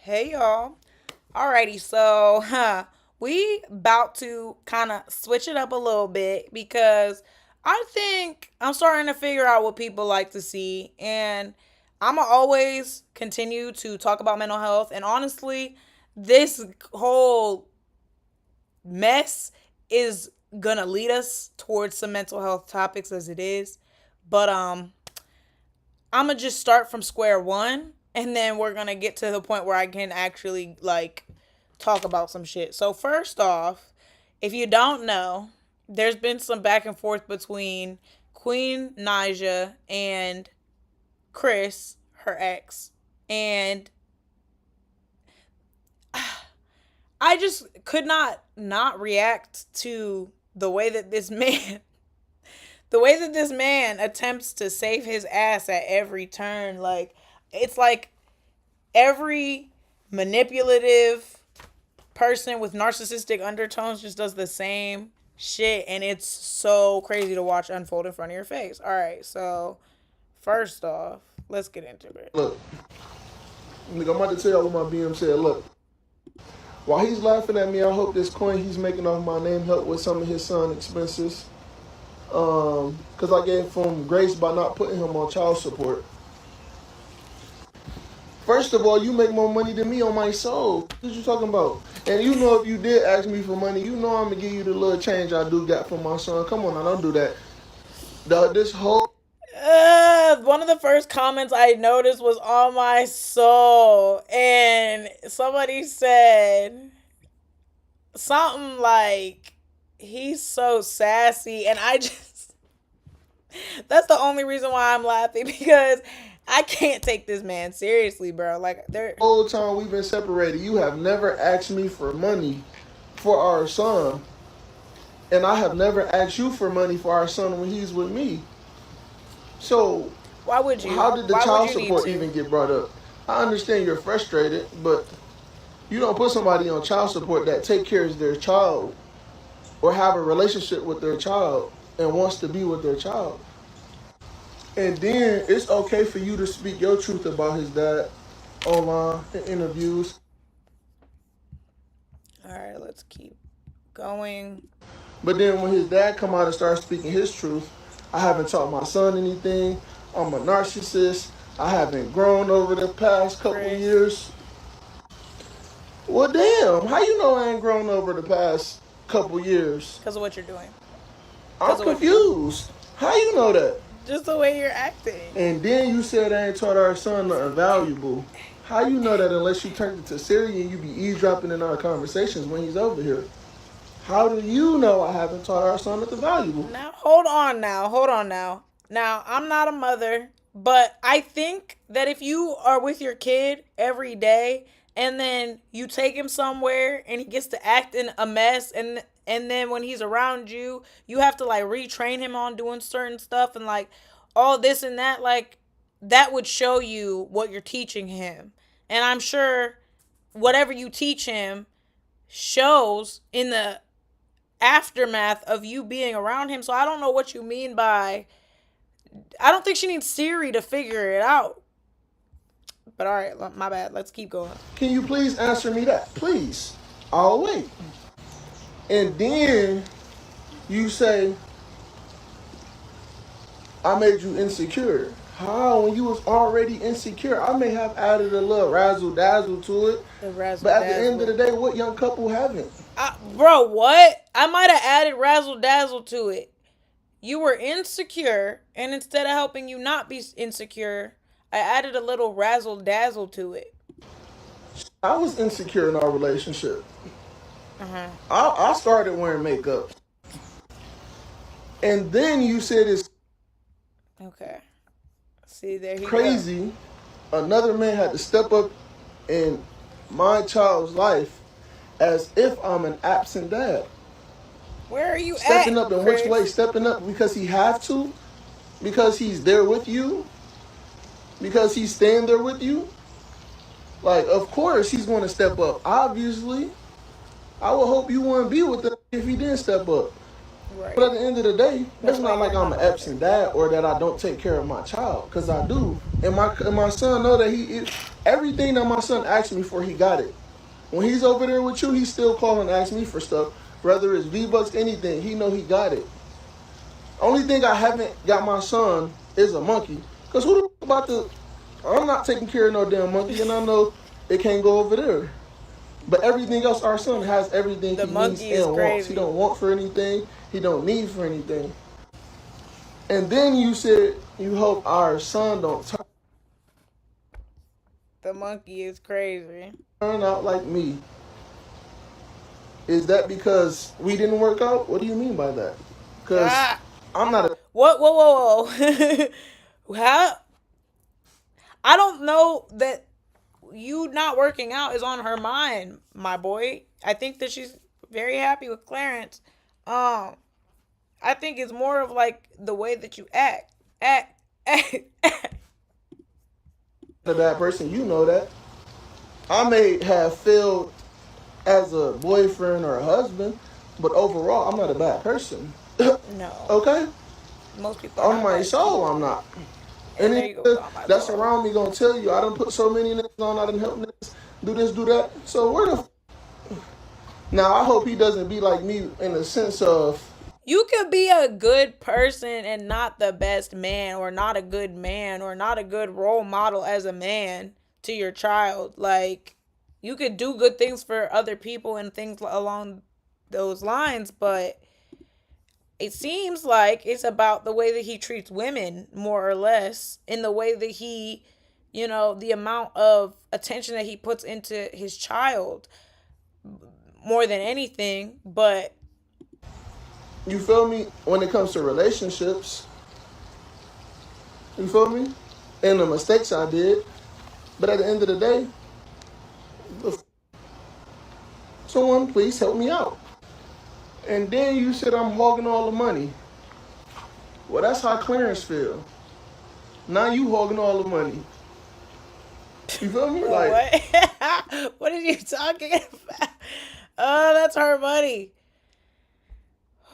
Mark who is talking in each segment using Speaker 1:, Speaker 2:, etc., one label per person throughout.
Speaker 1: Hey y'all. Alrighty, so we about to kind of switch it up a little bit because I think I'm starting to figure out what people like to see, and I'ma always continue to talk about mental health. And honestly, this whole mess is gonna lead us towards some mental health topics as it is. But I'm gonna just start from square one, and then we're gonna get to the point where I can actually like talk about some shit. So first off, if you don't know, there's been some back and forth between Queen Naija and Chris, her ex, and I just could not react to the way that this man attempts to save his ass at every turn. Like it's like every manipulative person with narcissistic undertones just does the same shit, and it's so crazy to watch unfold in front of your face. All right, so first off, let's get into it.
Speaker 2: Look, nigga, I'm about to tell y'all what my BM said. Look, while he's laughing at me, I hope this coin he's making off my name help with some of his son expenses. Cause I gave him grace by not putting him on child support. First of all, you make more money than me on my soul. What you talking about? And you know if you did ask me for money, you know I'm gonna give you the little change I do got for my son. Come on now, don't do that. This whole
Speaker 1: One of the first comments I noticed was on my soul, and somebody said something like, he's so sassy, and I just, that's the only reason why I'm laughing, because I can't take this man seriously, bro. Like, they're,
Speaker 2: whole time we've been separated, you have never asked me for money for our son, and I have never asked you for money for our son when he's with me. So
Speaker 1: why would you?
Speaker 2: how did the
Speaker 1: Why would
Speaker 2: child
Speaker 1: you need
Speaker 2: support
Speaker 1: to?
Speaker 2: even get brought up? I understand you're frustrated, but you don't put somebody on child support that take care of their child or have a relationship with their child and wants to be with their child. And then it's okay for you to speak your truth about his dad online in interviews.
Speaker 1: All right, let's keep going.
Speaker 2: But then when his dad come out and start speaking his truth, I haven't taught my son anything. I'm a narcissist. I haven't grown over the past couple
Speaker 1: Chris,
Speaker 2: years. Well, damn, how you know I ain't grown over the past couple years?
Speaker 1: because of what you're doing.
Speaker 2: I'm
Speaker 1: Because of what you're doing.
Speaker 2: confused. How you know that?
Speaker 1: Just the way you're acting.
Speaker 2: And then you said I ain't taught our son nothing valuable. How you know that unless you turned it to Siri and you be eavesdropping in our conversations when he's over here? How do you know I haven't taught our son nothing valuable?
Speaker 1: Now, hold on now. Hold on now. Now, I'm not a mother, but I think that if you are with your kid every day and then you take him somewhere and he gets to act in a mess, and then when he's around you, you have to like retrain him on doing certain stuff and like all this and that, like that would show you what you're teaching him. And I'm sure whatever you teach him shows in the aftermath of you being around him. So I don't know what you mean by, I don't think she needs Siri to figure it out. But all right, my bad. Let's keep going.
Speaker 2: Can you please answer me that? Please. I'll wait. And then you say, I made you insecure. How? When you was already insecure, I may have added a little razzle dazzle to it.
Speaker 1: The razzle
Speaker 2: But at the end of
Speaker 1: dazzle.
Speaker 2: the day, what young couple haven't?
Speaker 1: Bro, what? I might have added razzle dazzle to it. You were insecure, and instead of helping you not be insecure, I added a little razzle dazzle to it.
Speaker 2: I was insecure in our relationship.
Speaker 1: Uh huh.
Speaker 2: I started wearing makeup. And then you said it's
Speaker 1: Okay. See, there you go.
Speaker 2: crazy. Another man had to step up in my child's life as if I'm an absent dad.
Speaker 1: Where are you
Speaker 2: Stepping
Speaker 1: at,
Speaker 2: up in which way?
Speaker 1: Chris?
Speaker 2: Stepping up because he have to? Because he's there with you? Because he's staying there with you? Like, of course he's going to step up. Obviously. I would hope you wouldn't be with him if he didn't step up. But
Speaker 1: Right.
Speaker 2: at the end of the day, it's
Speaker 1: That's why
Speaker 2: not like
Speaker 1: you're
Speaker 2: I'm
Speaker 1: not
Speaker 2: an
Speaker 1: a
Speaker 2: absent
Speaker 1: mother.
Speaker 2: dad or that I don't take care of my child, because I do. And my son know that everything that my son asked me for, he got it. When he's over there with you, he still calling and ask me for stuff, whether it's V-Bucks, anything. He know he got it. Only thing I haven't got my son is a monkey. Because who the about to, I'm not taking care of no damn monkey, and I know it can't go over there. But everything else, our son has everything
Speaker 1: The
Speaker 2: he needs
Speaker 1: monkey is
Speaker 2: and wants. He
Speaker 1: crazy.
Speaker 2: don't want for anything. He don't need for anything. And then you said you hope our son don't
Speaker 1: The monkey is crazy.
Speaker 2: turn out like me. Is that because we didn't work out? What do you mean by that? Because
Speaker 1: Ah.
Speaker 2: I'm not a
Speaker 1: What? Whoa, whoa, whoa. How? I don't know that you not working out is on her mind, my boy. I think that she's very happy with Clarence. Um, I think it's more of like the way that you act, act, act.
Speaker 2: bad person. You know that. I may have failed as a boyfriend or a husband, but overall, I'm not a bad person.
Speaker 1: No,
Speaker 2: Okay?
Speaker 1: most people are
Speaker 2: On
Speaker 1: not
Speaker 2: my
Speaker 1: bad
Speaker 2: soul,
Speaker 1: either.
Speaker 2: I'm not.
Speaker 1: And
Speaker 2: Any
Speaker 1: there you go with
Speaker 2: nigga
Speaker 1: all my
Speaker 2: that's
Speaker 1: soul.
Speaker 2: around me gonna tell you I done put so many niggas on, I done help niggas do this, do that. So where the now I hope he doesn't be like me in the sense of
Speaker 1: You could be a good person and not the best man, or not a good man, or not a good role model as a man to your child. Like, you could do good things for other people and things along those lines, but it seems like it's about the way that he treats women, more or less, in the way that he, the amount of attention that he puts into his child more than anything. But
Speaker 2: you feel me when it comes to relationships. You feel me? And the mistakes I did. But at the end of the day, someone please help me out. And then you said I'm hogging all the money. Well, that's how Clarence feel. Now you hogging all the money. You feel me? Like
Speaker 1: what? What are you talking about? Oh, that's her money.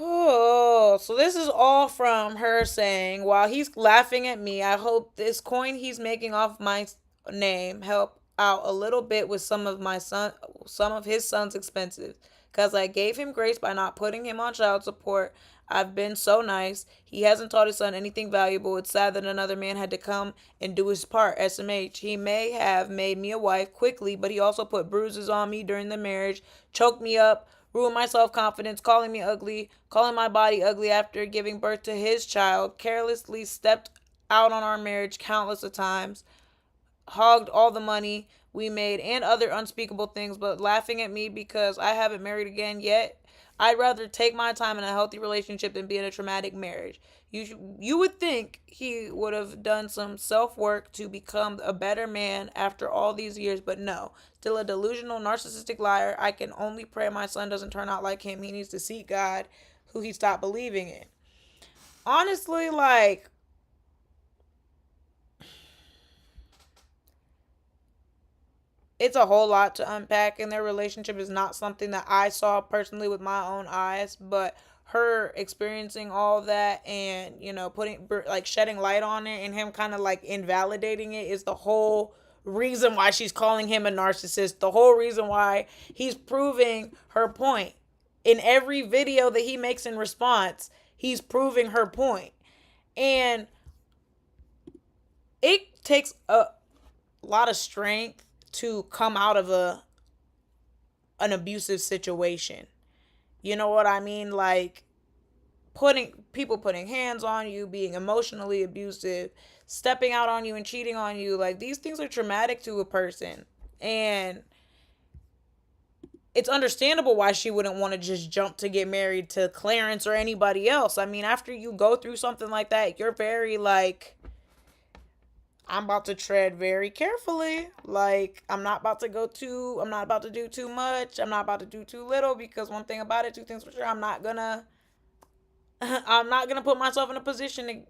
Speaker 1: Oh, so this is all from her saying, while he's laughing at me, I hope this coin he's making off my name help out a little bit with some of his son's expenses. Cause I gave him grace by not putting him on child support. I've been so nice. He hasn't taught his son anything valuable. It's sad that another man had to come and do his part. SMH. He may have made me a wife quickly, but he also put bruises on me during the marriage, choked me up, ruined my self confidence, calling me ugly, calling my body ugly after giving birth to his child, carelessly stepped out on our marriage countless of times, hogged all the money we made and other unspeakable things, but laughing at me because I haven't married again yet. I'd rather take my time in a healthy relationship than be in a traumatic marriage. You would think he would have done some self work to become a better man after all these years, but no. Still a delusional, narcissistic liar. I can only pray my son doesn't turn out like him. He needs to seek God, who he stopped believing in. Honestly, like, it's a whole lot to unpack, and their relationship is not something that I saw personally with my own eyes, but her experiencing all that and, putting, like, shedding light on it, and him kind of like invalidating it is the whole reason why she's calling him a narcissist, the whole reason why he's proving her point. In every video that he makes in response, he's proving her point. And it takes a lot of strength to come out of an abusive situation. You know what I mean? Like, putting hands on you, being emotionally abusive, stepping out on you and cheating on you. Like, these things are traumatic to a person. And it's understandable why she wouldn't want to just jump to get married to Clarence or anybody else. I mean, after you go through something like that, you're very like, I'm about to tread very carefully. Like, I'm not about to do too much. I'm not about to do too little, because one thing about it, two things for sure, I'm not gonna put myself in a position to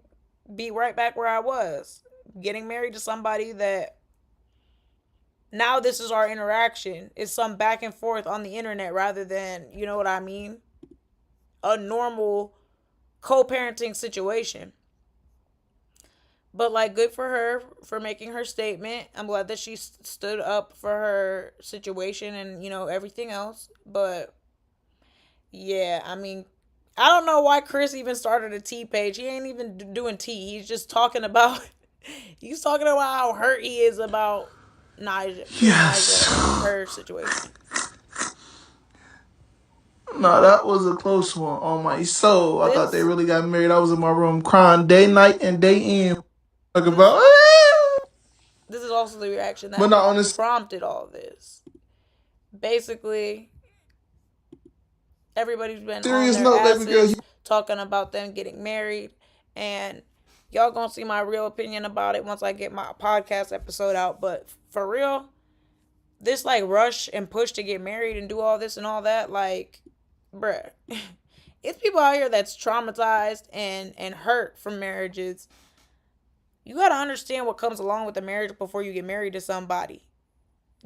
Speaker 1: be right back where I was. Getting married to somebody that now this is our interaction. It's some back and forth on the internet rather than, you know what I mean? a normal co-parenting situation. But like, good for her for making her statement. I'm glad that she stood up for her situation and everything else. But yeah, I mean, I don't know why Chris even started a tea page. He ain't even doing tea. He's just talking about he's talking about how hurt he is about Naija
Speaker 2: Yes.
Speaker 1: and her situation.
Speaker 2: No, that was a close one on my soul. I thought they
Speaker 1: This
Speaker 2: really got married. I was in my room crying day, night, and day in. Talk
Speaker 1: this
Speaker 2: about,
Speaker 1: this is also the reaction
Speaker 2: but
Speaker 1: that
Speaker 2: not on this
Speaker 1: prompted all this. Basically, everybody's been on
Speaker 2: serious
Speaker 1: their
Speaker 2: note, baby girl.
Speaker 1: asses talking about them getting married, and y'all gonna see my real opinion about it once I get my podcast episode out. But for real, this like rush and push to get married and do all this and all that, like, bruh, it's people out here that's traumatized and hurt from marriages. You gotta understand what comes along with the marriage before you get married to somebody.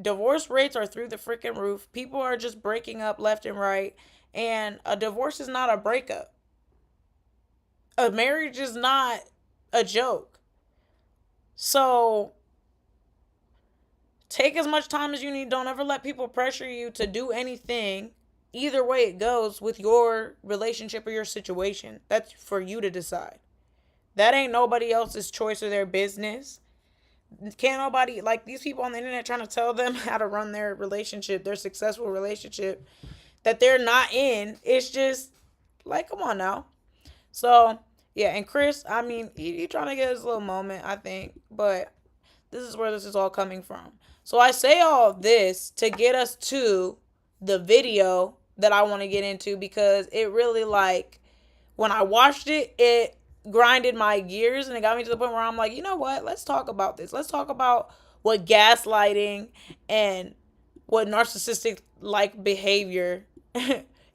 Speaker 1: Divorce rates are through the freaking roof. People are just breaking up left and right. And a divorce is not a breakup. A marriage is not a joke. So take as much time as you need. Don't ever let people pressure you to do anything. Either way it goes with your relationship or your situation. That's for you to decide. That ain't nobody else's choice or their business. Can't nobody, like, these people on the internet trying to tell them how to run their relationship, their successful relationship that they're not in. It's just like, come on now. So yeah, and Chris, I mean, he trying to get his little moment, I think, but this is where this is all coming from. So I say all of this to get us to the video that I want to get into, because it really, like, when I watched it, it grinded my gears and it got me to the point where I'm like, you know what? Let's talk about this. Let's talk about what gaslighting and what narcissistic like behavior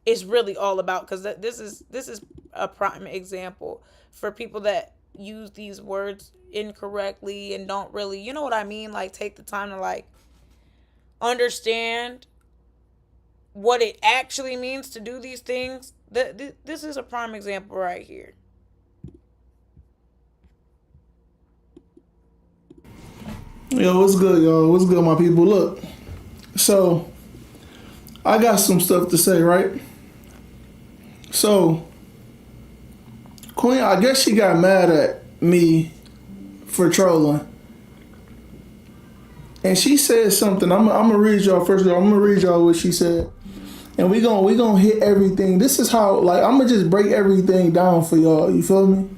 Speaker 1: is really all about, because this is a prime example for people that use these words incorrectly and don't really, you know what I mean, like, take the time to like understand what it actually means to do these things. This is a prime example right here.
Speaker 2: Yo, what's good, y'all? What's good, my people? Look, so I got some stuff to say, right? So, Queen, I guess she got mad at me for trolling. And she said something. I'm gonna read y'all first. I'm gonna read y'all what she said. And we gonna hit everything. This is how, like, I'm gonna just break everything down for y'all. You feel me?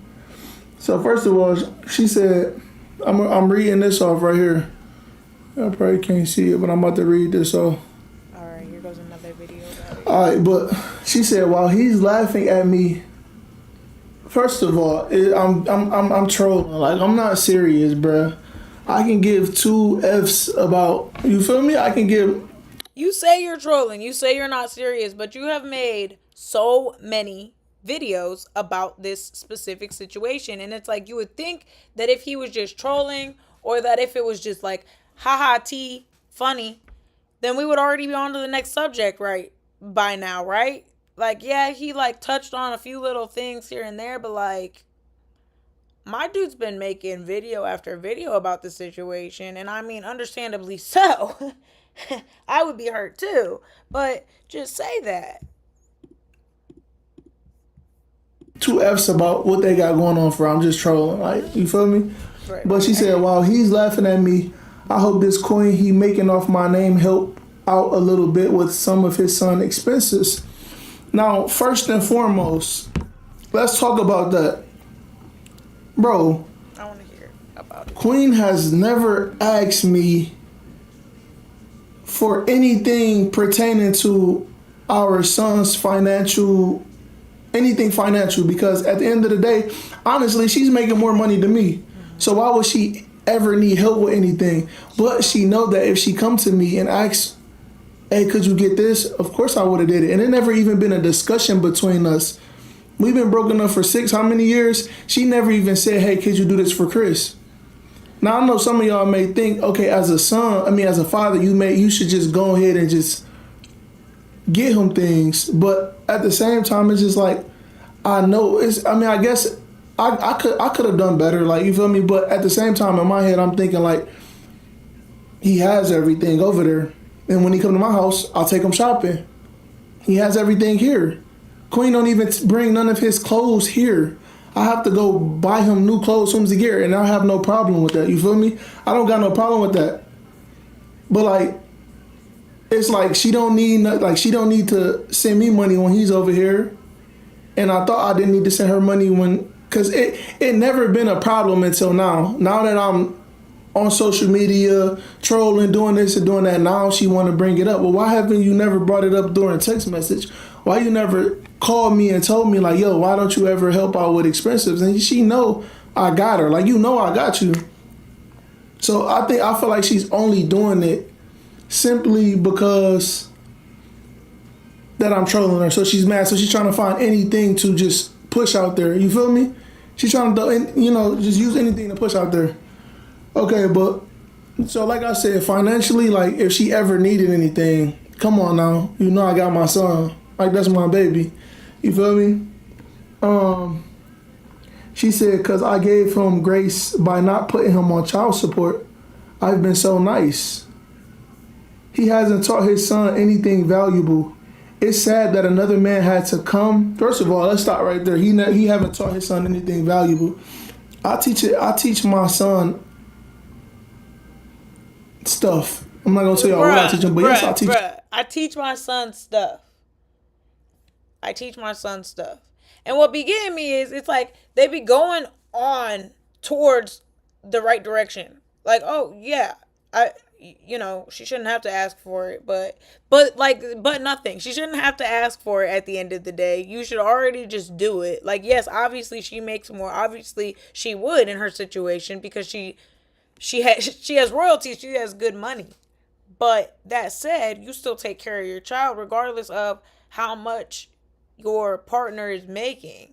Speaker 2: So first of all, she said, I'm reading this off right here. I probably can't see it, but I'm about to read this off.
Speaker 1: All right, here goes another video.
Speaker 2: All right, but she said, while he's laughing at me, first of all, I'm trolling. Like, I'm not serious, bruh. I can give two F's about, you feel me? I can give.
Speaker 1: You say you're trolling. You say you're not serious, but you have made so many videos about this specific situation. And it's like, you would think that if he was just trolling, or that if it was just like, haha, tea, funny, then we would already be on to the next subject right by now, right? Like, yeah, he like touched on a few little things here and there, but like, my dude's been making video after video about the situation, and I mean, understandably so. I would be hurt too, but just say that.
Speaker 2: Two F's about what they got going on for. I'm just trolling, like, you feel me?
Speaker 1: Right.
Speaker 2: But she said, while he's laughing at me, I hope this coin he making off my name help out a little bit with some of his son expenses. Now, first and foremost, let's talk about that. Bro,
Speaker 1: I want to hear about it.
Speaker 2: Queen has never asked me for anything pertaining to our son's financial, anything financial, because at the end of the day, honestly, she's making more money than me. So why would she ever need help with anything? But she know that if she come to me and asks, hey, could you get this? Of course I would have did it. And it never even been a discussion between us. We've been broken up for how many years? She never even said, hey, could you do this for Chris? Now, I know some of y'all may think, okay, as a son, as a father, you should just go ahead and just get him things, but at the same time, it's just like I know it's. I mean, I guess I could have done better. Like you feel me? But at the same time, in my head, I'm thinking like he has everything over there, and when he come to my house, I'll take him shopping. He has everything here. Queen don't even bring none of his clothes here. I have to go buy him new clothes from the gear, and I have no problem with that. You feel me? I don't got no problem with that. But like, it's like she don't need to send me money when he's over here. And I thought I didn't need to send her money when, cause it never been a problem until now. Now that I'm on social media trolling, doing this and doing that, now she want to bring it up. Well, why haven't you never brought it up during text message? Why you never called me and told me like, yo, why don't you ever help out with expenses? And she know I got her. Like, you know I got you. So I feel like she's only doing it simply because that I'm trolling her. So she's mad. So she's trying to find anything to just push out there. You feel me? She's trying to, just use anything to push out there. Okay, but so like I said, financially, like if she ever needed anything, come on now. You know I got my son. Like that's my baby. You feel me? She said, cause I gave him grace by not putting him on child support. I've been so nice. He hasn't taught his son anything valuable. It's sad that another man had to come. First of all, let's stop right there. He haven't taught his son anything valuable. I teach my son stuff. I'm not gonna tell y'all what I teach him, but yes, I teach.
Speaker 1: I teach my son stuff. I teach my son stuff. And what be getting me is it's like they be going on towards the right direction. Like, oh yeah, she shouldn't have to ask for it, but nothing. She shouldn't have to ask for it at the end of the day. You should already just do it. Like, yes, obviously she makes more. Obviously she would in her situation because she has royalties, she has good money. But that said, you still take care of your child regardless of how much your partner is making.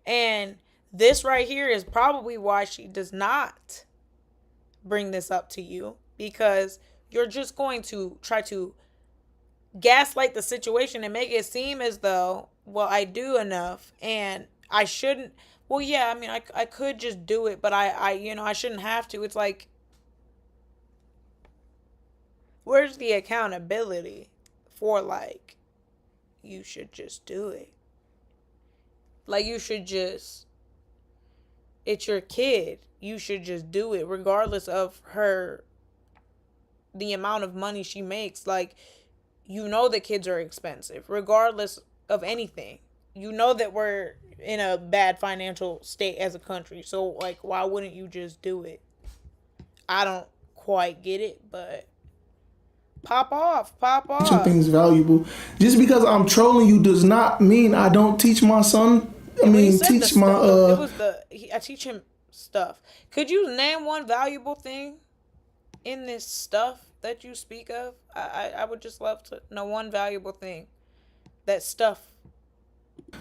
Speaker 1: And this right here is probably why she does not bring this up to you, because you're just going to try to gaslight the situation and make it seem as though, well, I do enough and I shouldn't. Well, yeah, I mean, I could just do it, but I shouldn't have to. It's like, where's the accountability for, like, you should just do it? Like, you should just, it's your kid. You should just do it regardless of the amount of money she makes. Like, that kids are expensive regardless of anything. That we're in a bad financial state as a country. So, like, why wouldn't you just do it? I don't quite get it, but pop off, pop
Speaker 2: Teaching
Speaker 1: off.
Speaker 2: things valuable. Just because I'm trolling you does not mean I don't teach my son. I
Speaker 1: And when he
Speaker 2: mean,
Speaker 1: said
Speaker 2: teach my
Speaker 1: it was I teach him stuff. Could you name one valuable thing in this stuff that you speak of? I would just love to know one valuable thing. That stuff.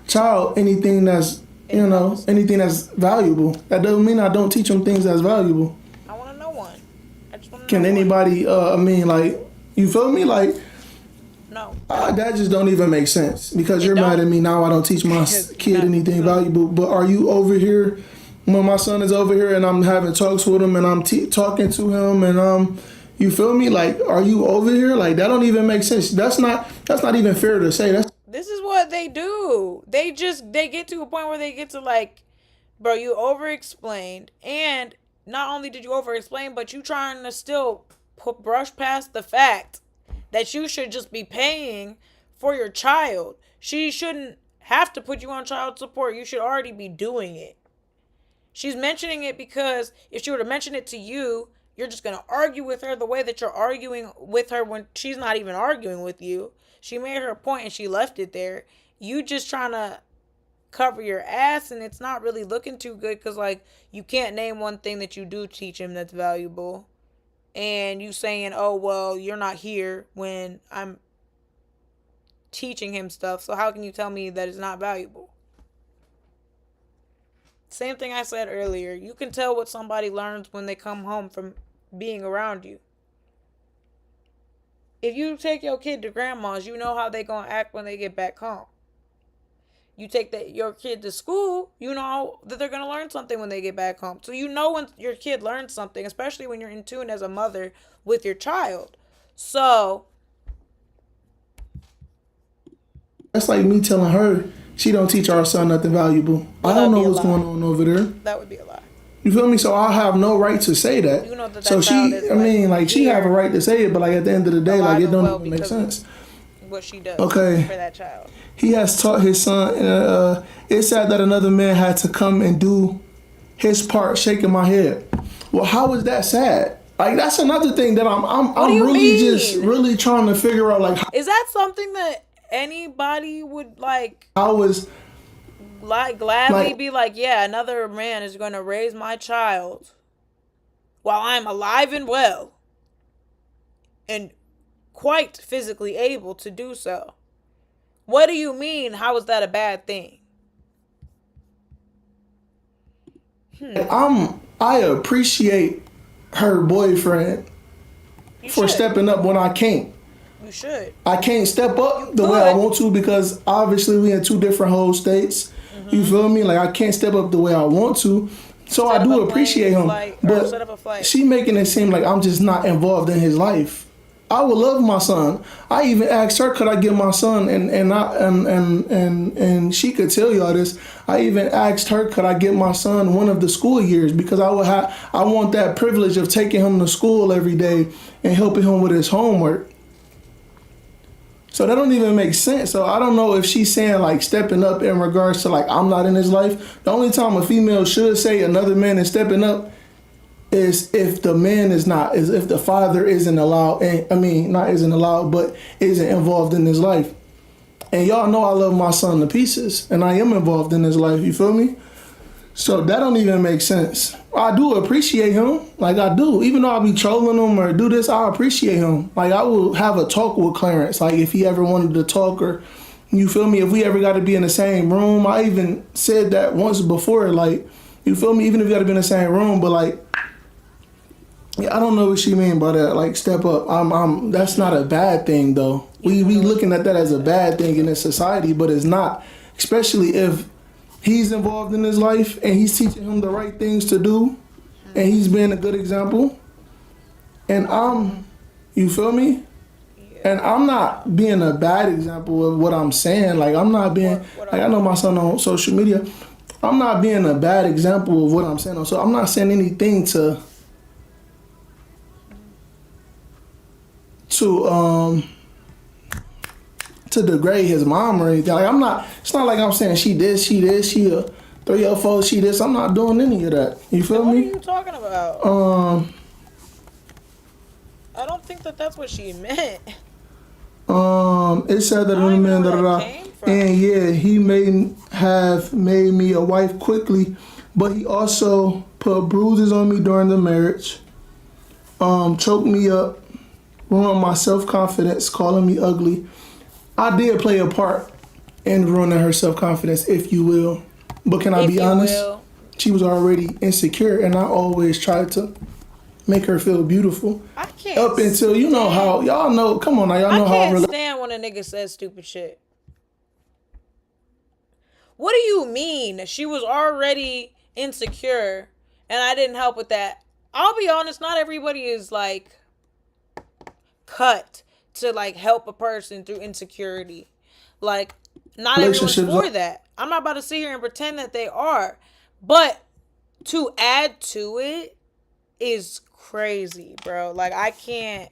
Speaker 2: child anything that's anything that's valuable. That doesn't mean I don't teach them things that's valuable.
Speaker 1: I want to know one. I just want to
Speaker 2: Can
Speaker 1: know
Speaker 2: anybody? I mean, like, you feel me? Like,
Speaker 1: no.
Speaker 2: that just don't even make sense because
Speaker 1: It
Speaker 2: you're mad
Speaker 1: don't.
Speaker 2: at me now. I don't teach my kid anything valuable. But are you over here when my son is over here and I'm having talks with him and I'm talking to him and you feel me? Like, are you over here? Like, that don't even make sense. That's not even fair to say.
Speaker 1: This is what they do. They get to a point where they get to, like, bro, you over explained, and not only did you over explain, but you trying to still brush past the fact that you should just be paying for your child. She shouldn't have to put you on child support. You should already be doing it. She's mentioning it because if she were to mention it to you, you're just going to argue with her the way that you're arguing with her when she's not even arguing with you. She made her point and she left it there. You just trying to cover your ass, and it's not really looking too good because, like, you can't name one thing that you do teach him that's valuable. And you saying, oh, well, you're not here when I'm teaching him stuff, so how can you tell me that it's not valuable? Same thing I said earlier. You can tell what somebody learns when they come home from being around you. If you take your kid to grandma's, you know how they gonna act when they get back home. You take your kid to school, you know that they're gonna learn something when they get back home. So you know when your kid learns something, especially when you're in tune as a mother with your child. So
Speaker 2: That's like me telling her she don't teach our son nothing valuable. I
Speaker 1: well,
Speaker 2: don't
Speaker 1: that'd
Speaker 2: know
Speaker 1: be a
Speaker 2: what's going
Speaker 1: lie.
Speaker 2: on over there.
Speaker 1: That would be a lie.
Speaker 2: You feel me? So I have no right to say that.
Speaker 1: You know that
Speaker 2: So
Speaker 1: child
Speaker 2: she,
Speaker 1: is
Speaker 2: I mean, like she have a
Speaker 1: here,
Speaker 2: right to say it, but like at the end of the day, like
Speaker 1: alive
Speaker 2: it
Speaker 1: and
Speaker 2: don't
Speaker 1: well
Speaker 2: even make
Speaker 1: because
Speaker 2: sense.
Speaker 1: of what she does
Speaker 2: Okay.
Speaker 1: for that child.
Speaker 2: He has taught his son. It's sad that another man had to come and do his part, shaking my head. Well, how is that sad? Like that's another thing that
Speaker 1: What do
Speaker 2: I'm
Speaker 1: you
Speaker 2: really just
Speaker 1: mean?
Speaker 2: really trying to figure out. Like
Speaker 1: Is that something that anybody would
Speaker 2: how is
Speaker 1: gladly
Speaker 2: like
Speaker 1: be like, yeah, another man is going to raise my child while I'm alive and well and quite physically able to do so? What do you mean? How is that a bad thing?
Speaker 2: I appreciate her boyfriend
Speaker 1: You
Speaker 2: for
Speaker 1: should.
Speaker 2: stepping up when I can't.
Speaker 1: You should.
Speaker 2: I can't step up
Speaker 1: You
Speaker 2: the way I
Speaker 1: could.
Speaker 2: want to because obviously we in two different whole states. You feel me? Like I can't step up the way I want to. So
Speaker 1: Set
Speaker 2: I
Speaker 1: up
Speaker 2: do
Speaker 1: a
Speaker 2: appreciate
Speaker 1: plane
Speaker 2: him.
Speaker 1: flight or set up a
Speaker 2: But
Speaker 1: flight.
Speaker 2: she making it seem like I'm just not involved in his life. I would love my son. I even asked her, could I get my son, and she could tell y'all this. I even asked her, could I get my son one of the school years because I want that privilege of taking him to school every day and helping him with his homework. So that don't even make sense. So I don't know if she's saying like stepping up in regards to like I'm not in his life. The only time a female should say another man is stepping up is if the man is if the father isn't allowed, and I mean not isn't allowed, but isn't involved in his life. And y'all know I love my son to pieces, and I am involved in his life. You feel me? So that don't even make sense. I do appreciate him, like I do. Even though I be trolling him or do this, I appreciate him. Like I will have a talk with Clarence, like if he ever wanted to talk or, you feel me? If we ever got to be in the same room, I even said that once before. Like, you feel me? Even if we got to be in the same room, but like. Yeah, I don't know what she mean by that. Like step up. That's not a bad thing though. We looking at that as a bad thing in this society, but it's not. Especially if he's involved in his life and he's teaching him the right things to do, and he's being a good example. And you feel me? And I'm not being a bad example of what I'm saying. Like I'm not being like I know my son on social media. I'm not being a bad example of what I'm saying. So I'm not saying anything to degrade his mom or anything. Like I'm not. It's not like I'm saying she this, she a 3 or 4, she this. I'm not doing any of that. You feel
Speaker 1: What are
Speaker 2: me?
Speaker 1: you talking about? I don't think that that's what she meant.
Speaker 2: It said that
Speaker 1: I don't
Speaker 2: in the
Speaker 1: even
Speaker 2: man
Speaker 1: know where
Speaker 2: da
Speaker 1: that
Speaker 2: da da.
Speaker 1: came from.
Speaker 2: And yeah, he may have made me a wife quickly, but he also put bruises on me during the marriage. Choked me up, ruined my self-confidence, calling me ugly. I did play a part in ruining her self-confidence, if you will. But can I
Speaker 1: If
Speaker 2: be
Speaker 1: you
Speaker 2: honest?
Speaker 1: will.
Speaker 2: She was already insecure, and I always tried to make her feel beautiful.
Speaker 1: I can't.
Speaker 2: Up until you know how y'all know. Come on now, y'all
Speaker 1: I
Speaker 2: know how.
Speaker 1: can't stand when a nigga says stupid shit. What do you mean? She was already insecure, and I didn't help with that. I'll be honest. Not everybody is like cut to like help a person through insecurity. Like, not everyone's for that. I'm not about to sit here and pretend that they are. But to add to it is crazy, bro. Like, I can't.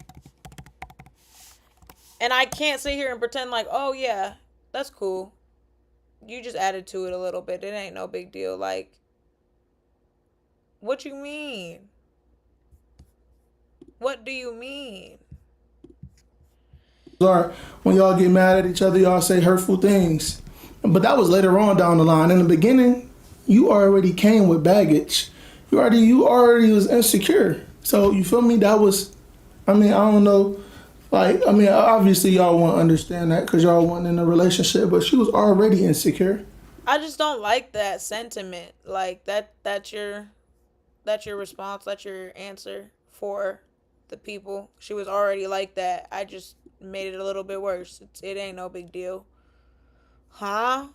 Speaker 1: And I can't sit here and pretend like, oh, yeah, that's cool. You just added to it a little bit. It ain't no big deal. Like, what you mean? What do you mean?
Speaker 2: When y'all get mad at each other, y'all say hurtful things. But that was later on down the line. In the beginning, you already came with baggage. You already was insecure. So you feel me? That was, I don't know. Like, obviously y'all won't understand that because y'all weren't in a relationship, but she was already insecure.
Speaker 1: I just don't like that sentiment. Like that's your response, that's your answer for the people. She was already like that. I just made it a little bit worse. It ain't no big deal. Huh?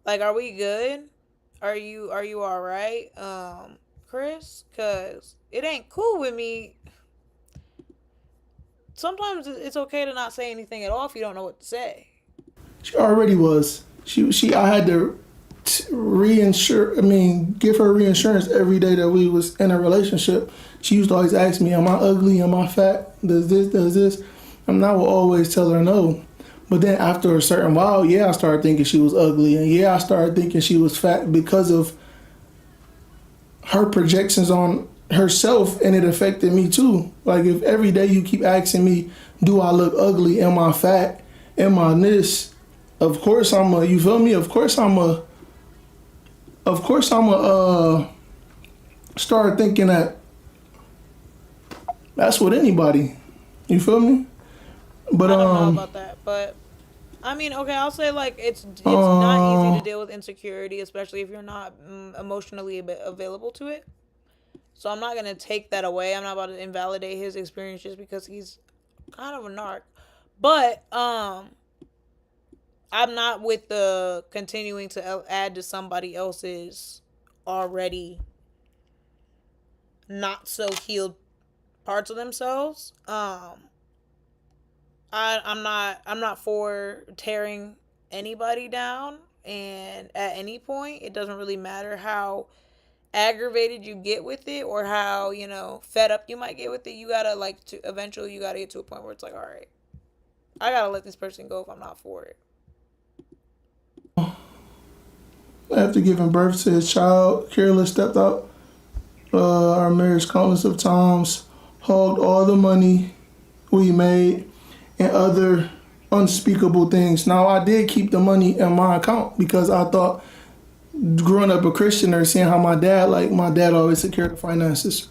Speaker 1: Like, are we good? Are you all right, Chris? Cause it ain't cool with me. Sometimes it's okay to not say anything at all if you don't know what to say.
Speaker 2: She already was. She. I had to reinsure. I mean, give her reinsurance every day that we was in a relationship. She used to always ask me, "Am I ugly? Am I fat? Does this? Does this?" And I would always tell her no. But then after a certain while, yeah, I started thinking she was ugly, and yeah, I started thinking she was fat because of her projections on herself, and it affected me too. Like if every day you keep asking me, "Do I look ugly? Am I fat? Am I this?" Of course I'm a. You feel me? Of course I'm a. Of course I'm a. Start thinking that that's what anybody. You feel me? But
Speaker 1: I don't know about that, but I mean, okay, I'll say like it's not easy to deal with insecurity, especially if you're not emotionally available to it. So I'm not gonna take that away. I'm not about to invalidate his experience just because he's kind of a narc. But I'm not with the continuing to add to somebody else's already not so healed parts of themselves. I'm not for tearing anybody down, and at any point it doesn't really matter how aggravated you get with it or how fed up you might get with it. You gotta like to eventually you gotta get to a point where it's like, all right, I gotta let this person go if I'm not for it.
Speaker 2: after giving birth to his child, Careless stepped out our marriage countless of times, hogged all the money we made, and other unspeakable things. Now I did keep the money in my account because I thought, growing up a Christian or seeing how my dad always took care of the finances.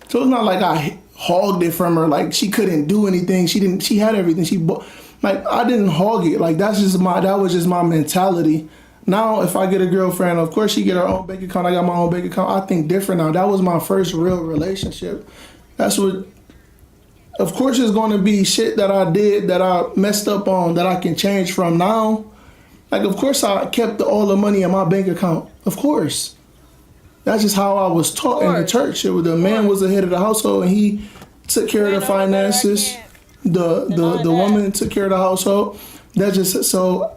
Speaker 2: So it's not like I hogged it from her. Like she couldn't do anything. She had everything. Like I didn't hog it. Like that was just my mentality. Now if I get a girlfriend, of course she get her own bank account. I got my own bank account. I think different now. That was my first real relationship. That's what. Of course, there's going to be shit that I did that I messed up on that I can change from now. Like, of course, I kept all the money in my bank account. Of course. That's just how I was taught in the church. The man was the head of the household, and he took care of the finances. The woman took care of the household. That just so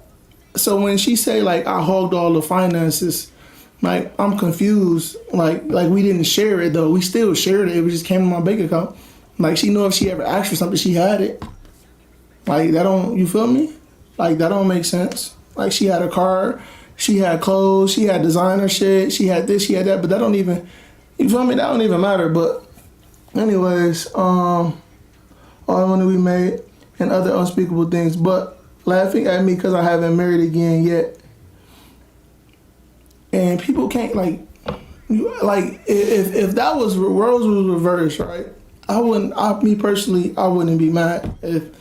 Speaker 2: when she say like I hogged all the finances, like I'm confused. Like we didn't share it though. We still shared it. It just came in my bank account. Like she knew if she ever asked for something, she had it. Like that don't, you feel me? Like that don't make sense. Like she had a car, she had clothes, she had designer shit, she had this, she had that, but that don't even, you feel me? That don't even matter. But anyways, all the money we made and other unspeakable things. But laughing at me because I haven't married again yet. And people can't if that was roles was reversed, right? Me personally, I wouldn't be mad if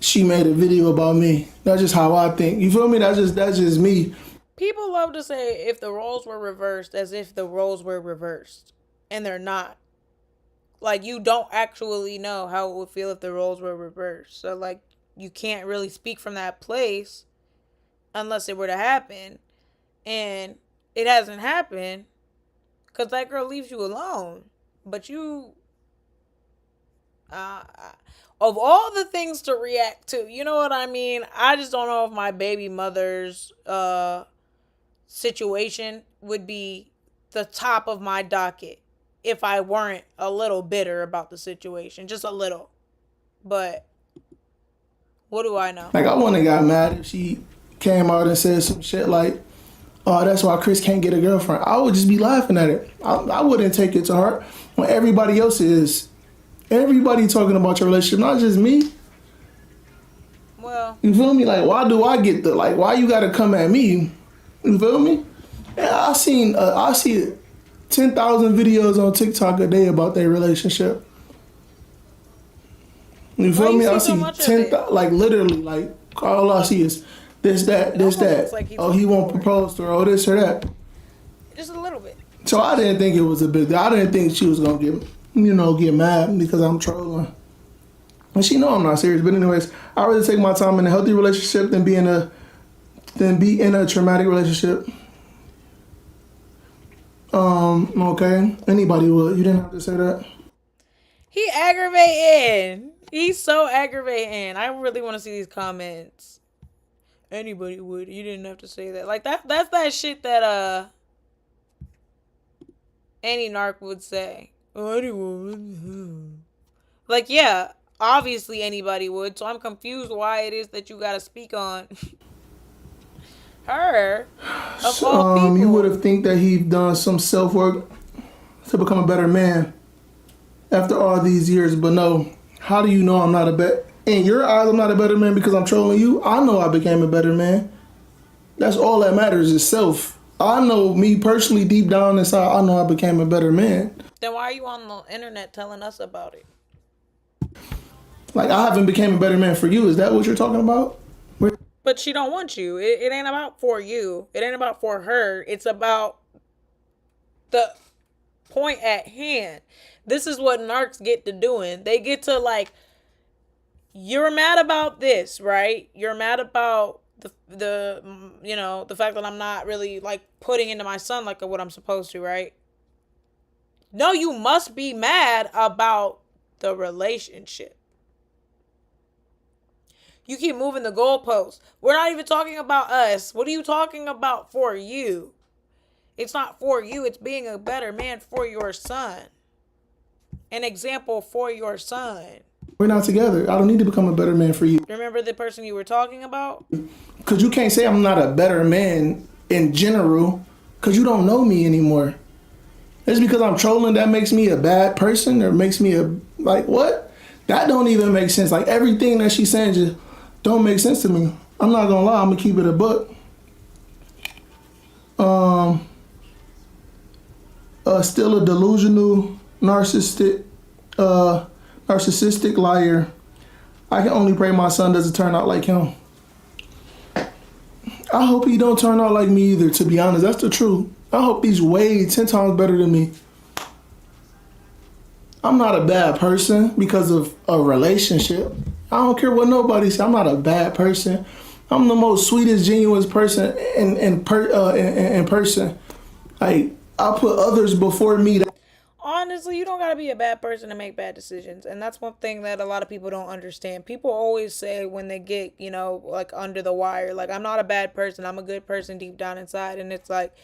Speaker 2: she made a video about me. That's just how I think. You feel me? That's just me.
Speaker 1: People love to say if the roles were reversed as if the roles were reversed. And they're not. Like you don't actually know how it would feel if the roles were reversed. So like you can't really speak from that place unless it were to happen. And it hasn't happened because that girl leaves you alone. But you of all the things to react to, you know what I mean? I just don't know if my baby mother's situation would be the top of my docket if I weren't a little bitter about the situation. Just a little. But what do I know?
Speaker 2: Like I wouldn't have got mad if she came out and said some shit like, "Oh, that's why Chris can't get a girlfriend." I would just be laughing at it. I wouldn't take it to heart when everybody else is. Everybody talking about your relationship, not just me.
Speaker 1: Well,
Speaker 2: you feel me? Like, why do I get why you gotta come at me? You feel me? Yeah, I see 10,000 videos on TikTok a day about their relationship. You feel me? I see 10,000, like literally, like all I see is this, that, this, that. Like he won't propose to her, or this or that.
Speaker 1: Just a little bit.
Speaker 2: So I didn't think it was a big deal. I didn't think she was gonna get mad because I'm trolling. And she know I'm not serious. But anyways, I rather take my time in a healthy relationship than be in a traumatic relationship. Okay. Anybody would. You didn't have to say that.
Speaker 1: He aggravating. He's so aggravating. I really want to see these comments. Anybody would. You didn't have to say that. Like that's that shit that any narc would say. Oh, anyone. Like, yeah, obviously anybody would. So I'm confused why it is that you gotta speak on her of all
Speaker 2: You would
Speaker 1: people.
Speaker 2: have think that he done some self work to become a better man after all these years, but no. How do you know I'm not a better? In your eyes, I'm not a better man because I'm trolling you. I know I became a better man. That's all that matters is self. I know me personally, deep down inside, I know I became a better man.
Speaker 1: Then why are you on the internet telling us about it?
Speaker 2: Like I haven't became a better man for you. Is that what you're talking about?
Speaker 1: But she don't want you. It ain't about for you. It ain't about for her. It's about the point at hand. This is what narcs get to doing. They get to like, you're mad about this, right? You're mad about the the fact that I'm not really like putting into my son like what I'm supposed to, right? No, you must be mad about the relationship. You keep moving the goalposts. We're not even talking about us. What are you talking about for you? It's not for you. It's being a better man for your son. An example for your son.
Speaker 2: We're not together. I don't need to become a better man for you.
Speaker 1: Remember the person you were talking about?
Speaker 2: Because you can't say I'm not a better man in general because you don't know me anymore. It's because I'm trolling that makes me a bad person or makes me a, like, what? That don't even make sense. Like, everything that she's saying just don't make sense to me. I'm not going to lie. I'm going to keep it a buck. Still a delusional, narcissistic liar. I can only pray my son doesn't turn out like him. I hope he don't turn out like me either, to be honest. That's the truth. I hope he's way 10 times better than me. I'm not a bad person because of a relationship. I don't care what nobody says. I'm not a bad person. I'm the most sweetest, genuine person in person. Like, I put others before me.
Speaker 1: Honestly, you don't gotta be a bad person to make bad decisions. And that's one thing that a lot of people don't understand. People always say when they get, like under the wire, like, I'm not a bad person, I'm a good person deep down inside. And it's like,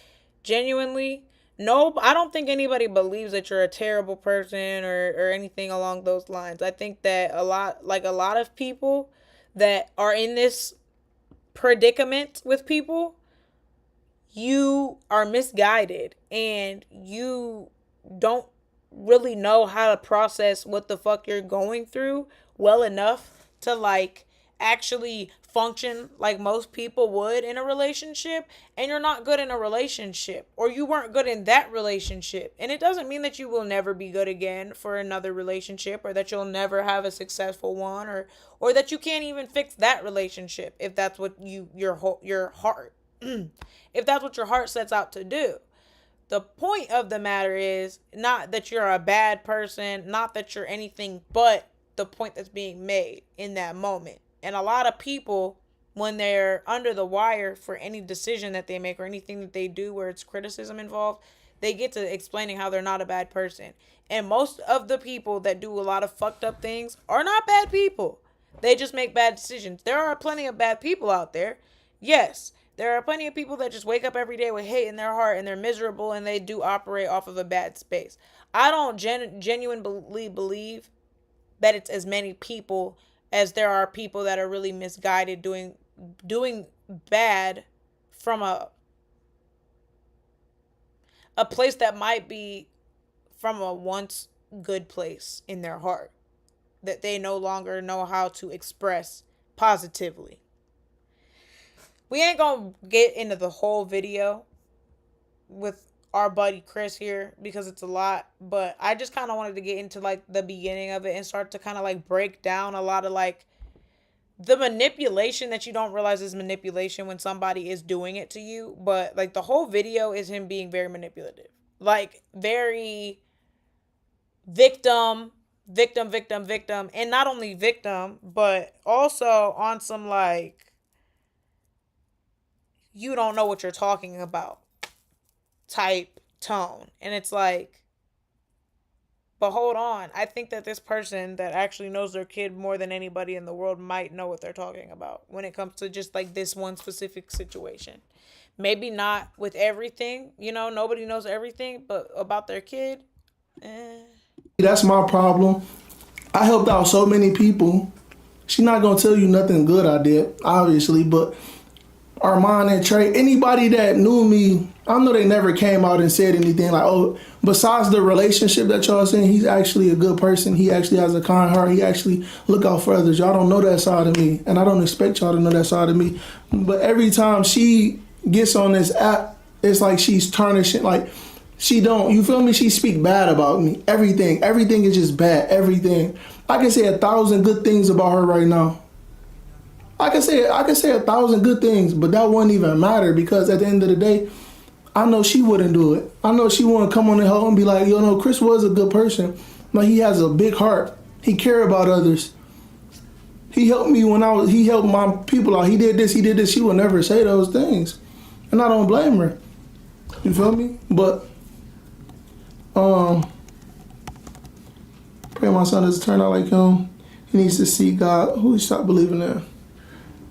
Speaker 1: genuinely, no, I don't think anybody believes that you're a terrible person or anything along those lines. I think that a lot of people that are in this predicament with people, you are misguided and you don't really know how to process what the fuck you're going through well enough to like actually function like most people would in a relationship, and you're not good in a relationship, or you weren't good in that relationship. And it doesn't mean that you will never be good again for another relationship, or that you'll never have a successful one, or that you can't even fix that relationship if that's what your heart if that's what your heart sets out to do. The point of the matter is not that you're a bad person, not that you're anything but the point that's being made in that moment. And a lot of people, when they're under the wire for any decision that they make or anything that they do where it's criticism involved, they get to explaining how they're not a bad person. And most of the people that do a lot of fucked up things are not bad people. They just make bad decisions. There are plenty of bad people out there. Yes, there are plenty of people that just wake up every day with hate in their heart and they're miserable and they do operate off of a bad space. I don't genuinely believe that it's as many people as there are people that are really misguided doing bad from a place that might be from a once good place in their heart that they no longer know how to express positively. We ain't gonna get into the whole video with our buddy Chris here because it's a lot, but I just kind of wanted to get into like the beginning of it and start to kind of like break down a lot of like the manipulation that you don't realize is manipulation when somebody is doing it to you. But like the whole video is him being very manipulative, like very victim, victim, victim, victim, and not only victim, but also on some like you don't know what you're talking about type tone. And it's like, but hold on. I think that this person that actually knows their kid more than anybody in the world might know what they're talking about when it comes to just like this one specific situation. Maybe not with everything, nobody knows everything, but about their kid, eh.
Speaker 2: That's my problem. I helped out so many people. She's not gonna tell you nothing good I did, obviously, but Armand and Trey, anybody that knew me, I know they never came out and said anything like, oh, besides the relationship that y'all saying, he's actually a good person. He actually has a kind heart. He actually look out for others. Y'all don't know that side of me, and I don't expect y'all to know that side of me. But every time she gets on this app, it's like she's tarnishing, like she don't, you feel me? She speak bad about me. Everything is just bad. Everything. I can say 1,000 good things about her right now. I can say 1,000 good things, but that wouldn't even matter because at the end of the day, I know she wouldn't do it. I know she wouldn't come on the hill and be like, yo, no, Chris was a good person. Like he has a big heart. He care about others. He helped me he helped my people out. He did this, he did this. She would never say those things. And I don't blame her. You feel me? But, um, pray my son doesn't turn out like him. He needs to see God. Who he stop believing in?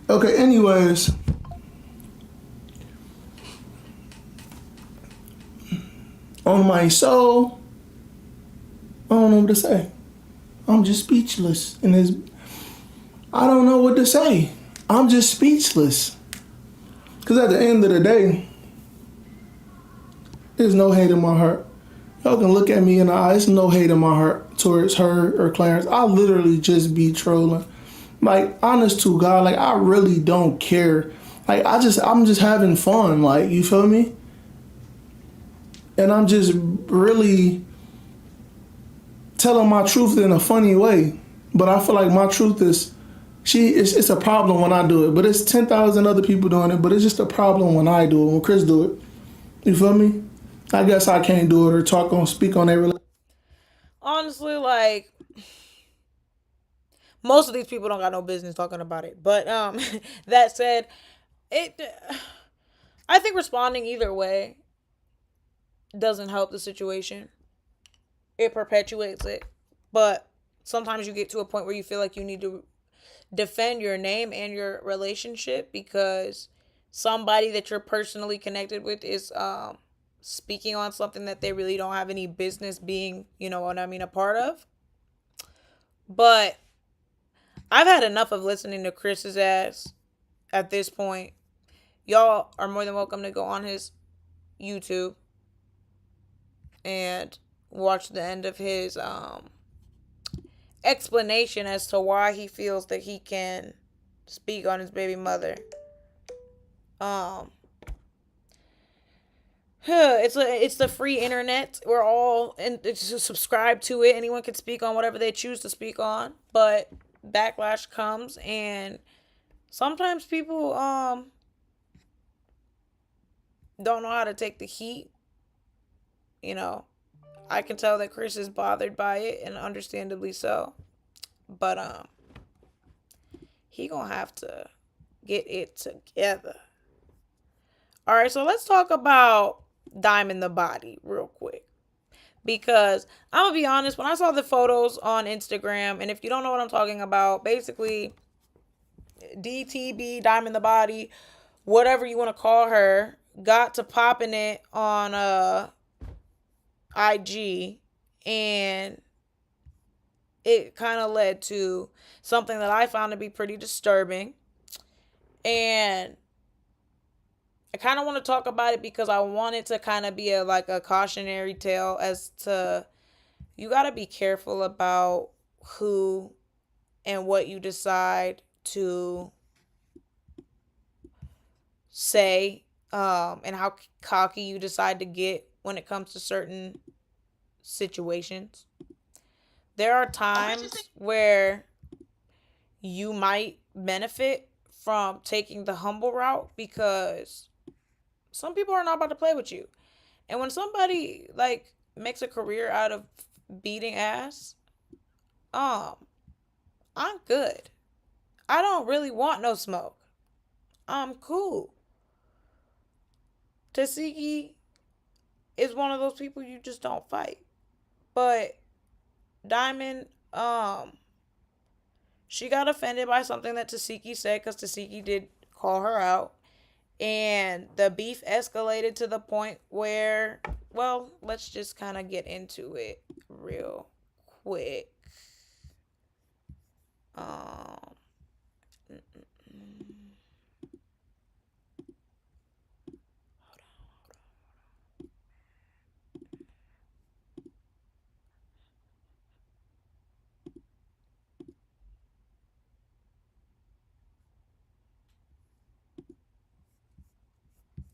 Speaker 2: Okay, anyways. On my soul, I don't know what to say. I'm just speechless. I don't know what to say. I'm just speechless. Because at the end of the day, there's no hate in my heart. Y'all can look at me in the eye. There's no hate in my heart towards her or Clarence. I literally just be trolling. Like, honest to God, like, I really don't care. Like, I'm just having fun. Like, you feel me? And I'm just really telling my truth in a funny way. But I feel like my truth it's a problem when I do it. But it's 10,000 other people doing it. But it's just a problem when I do it, when Chris do it. You feel me? I guess I can't do it or speak on that.
Speaker 1: Honestly, like most of these people don't got no business talking about it. But that said, it I think responding either way doesn't help the situation. It perpetuates it. But sometimes you get to a point where you feel like you need to defend your name and your relationship because somebody that you're personally connected with is speaking on something that they really don't have any business being, you know what I mean, a part of. But I've had enough of listening to Chris's ass at this point. Y'all are more than welcome to go on his YouTube and watch the end of his explanation as to why he feels that he can speak on his baby mother. Um it's the free internet. We're all subscribed to it. Anyone can speak on whatever they choose to speak on, but backlash comes and sometimes people don't know how to take the heat, you know. I can tell that Chris is bothered by it and understandably so. But he gonna have to get it together. All right, so let's talk about Diamond the Body real quick. Because I'm gonna be honest, when I saw the photos on Instagram, and if you don't know what I'm talking about, basically DTB, Diamond the Body, whatever you want to call her, got to popping it on IG, and it kind of led to something that I found to be pretty disturbing. And I kind of want to talk about it because I want it to kind of be a cautionary tale as to you got to be careful about who and what you decide to say, and how cocky you decide to get when it comes to certain situations. There are times where you might benefit from taking the humble route because some people are not about to play with you. And when somebody like makes a career out of beating ass, um, I'm good. I don't really want no smoke. I'm cool. Tasiki is one of those people you just don't fight. But Diamond, she got offended by something that Tasiki said because Tasiki did call her out. And the beef escalated to the point where, well, let's just kind of get into it real quick. Um,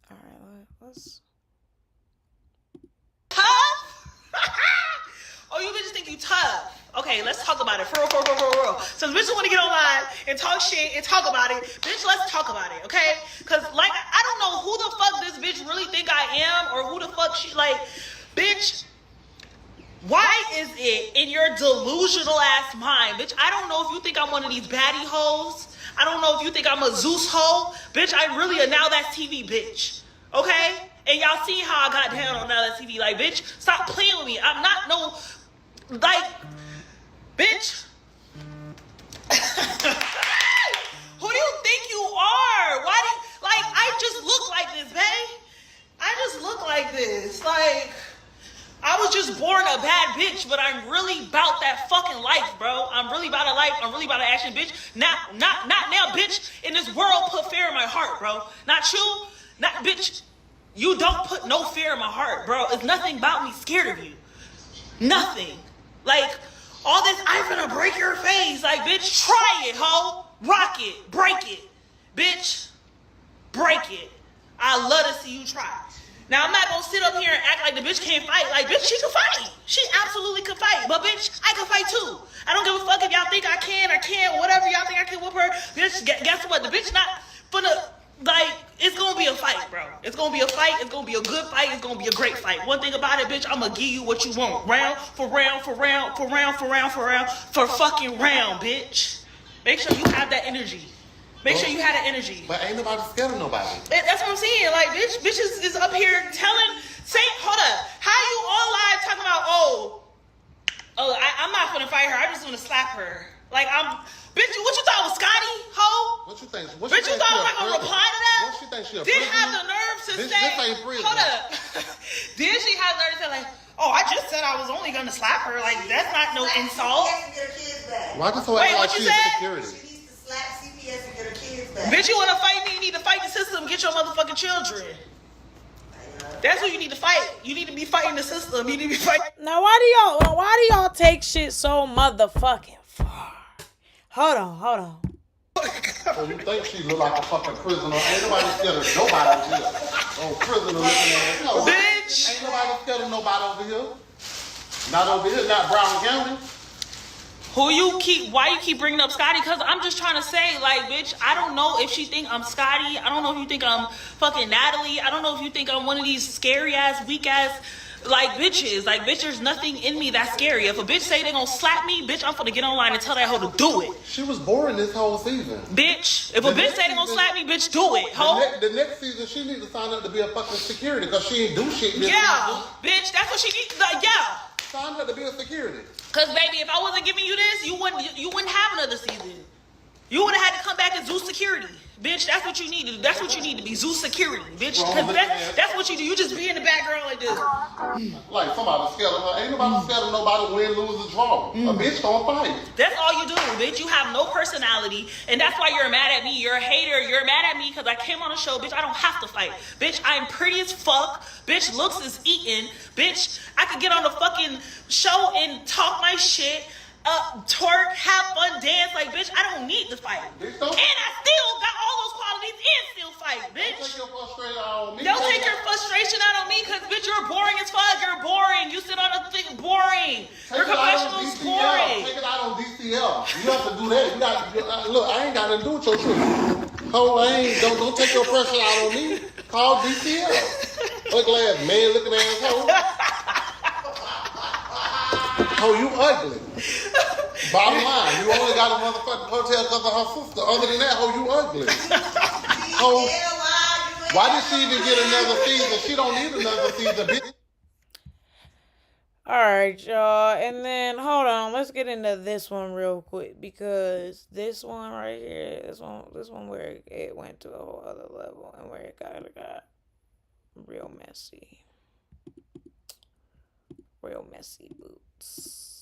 Speaker 1: all right, let's.
Speaker 3: Tough? Oh, you bitches think you tough. Okay, let's talk about it. For real. So the bitches want to get online and talk shit and talk about it. Bitch, let's talk about it, okay? Because, like, I don't know who the fuck this bitch really think I am or who the fuck she, like, bitch, why is it in your delusional ass mind, bitch? I don't know if you think I'm one of these baddie hoes. I don't know if you think I'm a Zeus hoe. Bitch, I really a Now That's TV bitch, okay? And y'all see how I got down on Now That's TV. Like, bitch, stop playing with me. I'm not no, like, bitch. Who do you think you are? Why do you, like, I just look like this, babe. I just look like this. Like, I was just born a bad bitch, but I'm really about that fucking life, bro. I'm really about a life. I'm really about an action, bitch. Not now, bitch. In this world, put fear in my heart, bro. Not you. Not, bitch. You don't put no fear in my heart, bro. It's nothing about me scared of you. Nothing. Like, all this, I'm gonna break your face. Like, bitch, try it, ho. Rock it. Break it. Bitch, break it. I love to see you try. Now, I'm not gonna sit up here and act like the bitch can't fight. Like, bitch, she can fight. She absolutely can fight. But, bitch, I can fight too. I don't give a fuck if y'all think I can or can't, whatever y'all think I can whoop her. Bitch, guess what? The bitch not finna, like, it's gonna be a fight, bro. It's gonna be a fight. It's gonna be a good fight. It's gonna be a great fight. One thing about it, bitch, I'm gonna give you what you want. Round for round for round for round for round for round for fucking round, bitch. Make sure you have that energy. Make sure you have that energy.
Speaker 4: But ain't nobody scared of nobody.
Speaker 3: That's what I'm saying. Like, bitches is up here hold up. How you all live talking about, I'm not gonna fight her. I just want to slap her. Like, bitch, what you thought was Scotty, ho?
Speaker 4: What you think?
Speaker 3: Bitch, you thought I was not gonna reply to that?
Speaker 4: What you think she a
Speaker 3: Did
Speaker 4: prison?
Speaker 3: have the nerve to
Speaker 4: This
Speaker 3: say,
Speaker 4: ain't prison.
Speaker 3: hold up. Did she have the nerve to say, like, I just said I was only gonna slap her. Like, that's not no insult.
Speaker 4: Why just so
Speaker 3: Wait,
Speaker 4: act like
Speaker 3: what you
Speaker 4: she is
Speaker 3: said?
Speaker 4: security?
Speaker 5: She needs to slap CPS and get her kids back.
Speaker 3: Bitch, you wanna fight me? You need to fight the system. Get your motherfucking children. That's what you need to fight. You need to be fighting the system. You need to be fighting.
Speaker 1: Now, why do y'all take shit so motherfucking far? Hold on.
Speaker 4: So you think she look like a fucking prisoner? Ain't nobody scared of nobody here. Oh, prisoner looking ass. No,
Speaker 3: Bitch.
Speaker 4: ain't nobody scared of nobody over here. Not over here, not Brown County.
Speaker 3: Why you keep bringing up Scotty? Because I'm just trying to say, like, bitch, I don't know if she think I'm Scotty. I don't know if you think I'm fucking Natalie. I don't know if you think I'm one of these scary ass, weak ass, like, bitches. Like, bitch, there's nothing in me that's scary. If a bitch say they gonna slap me, bitch, I'm gonna get online and tell that hoe to do it.
Speaker 4: She was boring this whole season.
Speaker 3: Bitch, if a bitch say they gonna slap me, bitch, do it, ho.
Speaker 4: The next season, she needs to sign up to be a fucking security because she ain't do shit. This
Speaker 3: Yeah,
Speaker 4: season.
Speaker 3: bitch, that's what she needs. Like, yeah.
Speaker 4: Sign up to be a security.
Speaker 3: Cause baby, if I wasn't giving you this, you wouldn't have another season. You would have had to come back as Zeus security. Bitch, that's what you need to do. That's what you need to be. Zeus security, bitch. Cause that's what you do. You just be in the background like this.
Speaker 4: Like somebody scared of her. Ain't nobody scared of nobody win, lose, or draw. A bitch don't fight.
Speaker 3: That's all you do, bitch. You have no personality. And that's why you're mad at me. You're a hater. You're mad at me because I came on a show. Bitch, I don't have to fight. Bitch, I'm pretty as fuck. Bitch, looks is eating. Bitch, I could get on the fucking show and talk my shit. Twerk, have fun, dance. Like, bitch, I don't need to fight.
Speaker 4: Bitch,
Speaker 3: And I still got all those qualities and still fight, bitch.
Speaker 4: Don't take your frustration out on me.
Speaker 3: Don't take your frustration out on me because, bitch, you're boring as fuck. You're boring. You sit on a thing, boring. Your professional's boring.
Speaker 4: Take it out on DCL. You have to do that. You got look. I ain't got nothing to do with your truth. Ho, don't take your pressure out on me. Call DCL. Ugly ass man, looking ass hoe. Oh, you ugly. Bottom line, you only got a motherfucking hotel because of her sister. Other than that, you ugly. Ho, why did she even get another season? She don't need another season, bitch.
Speaker 1: All right, y'all. And then hold on, let's get into this one real quick because this one right here, this one where it went to a whole other level and where it got real messy, real messy boots.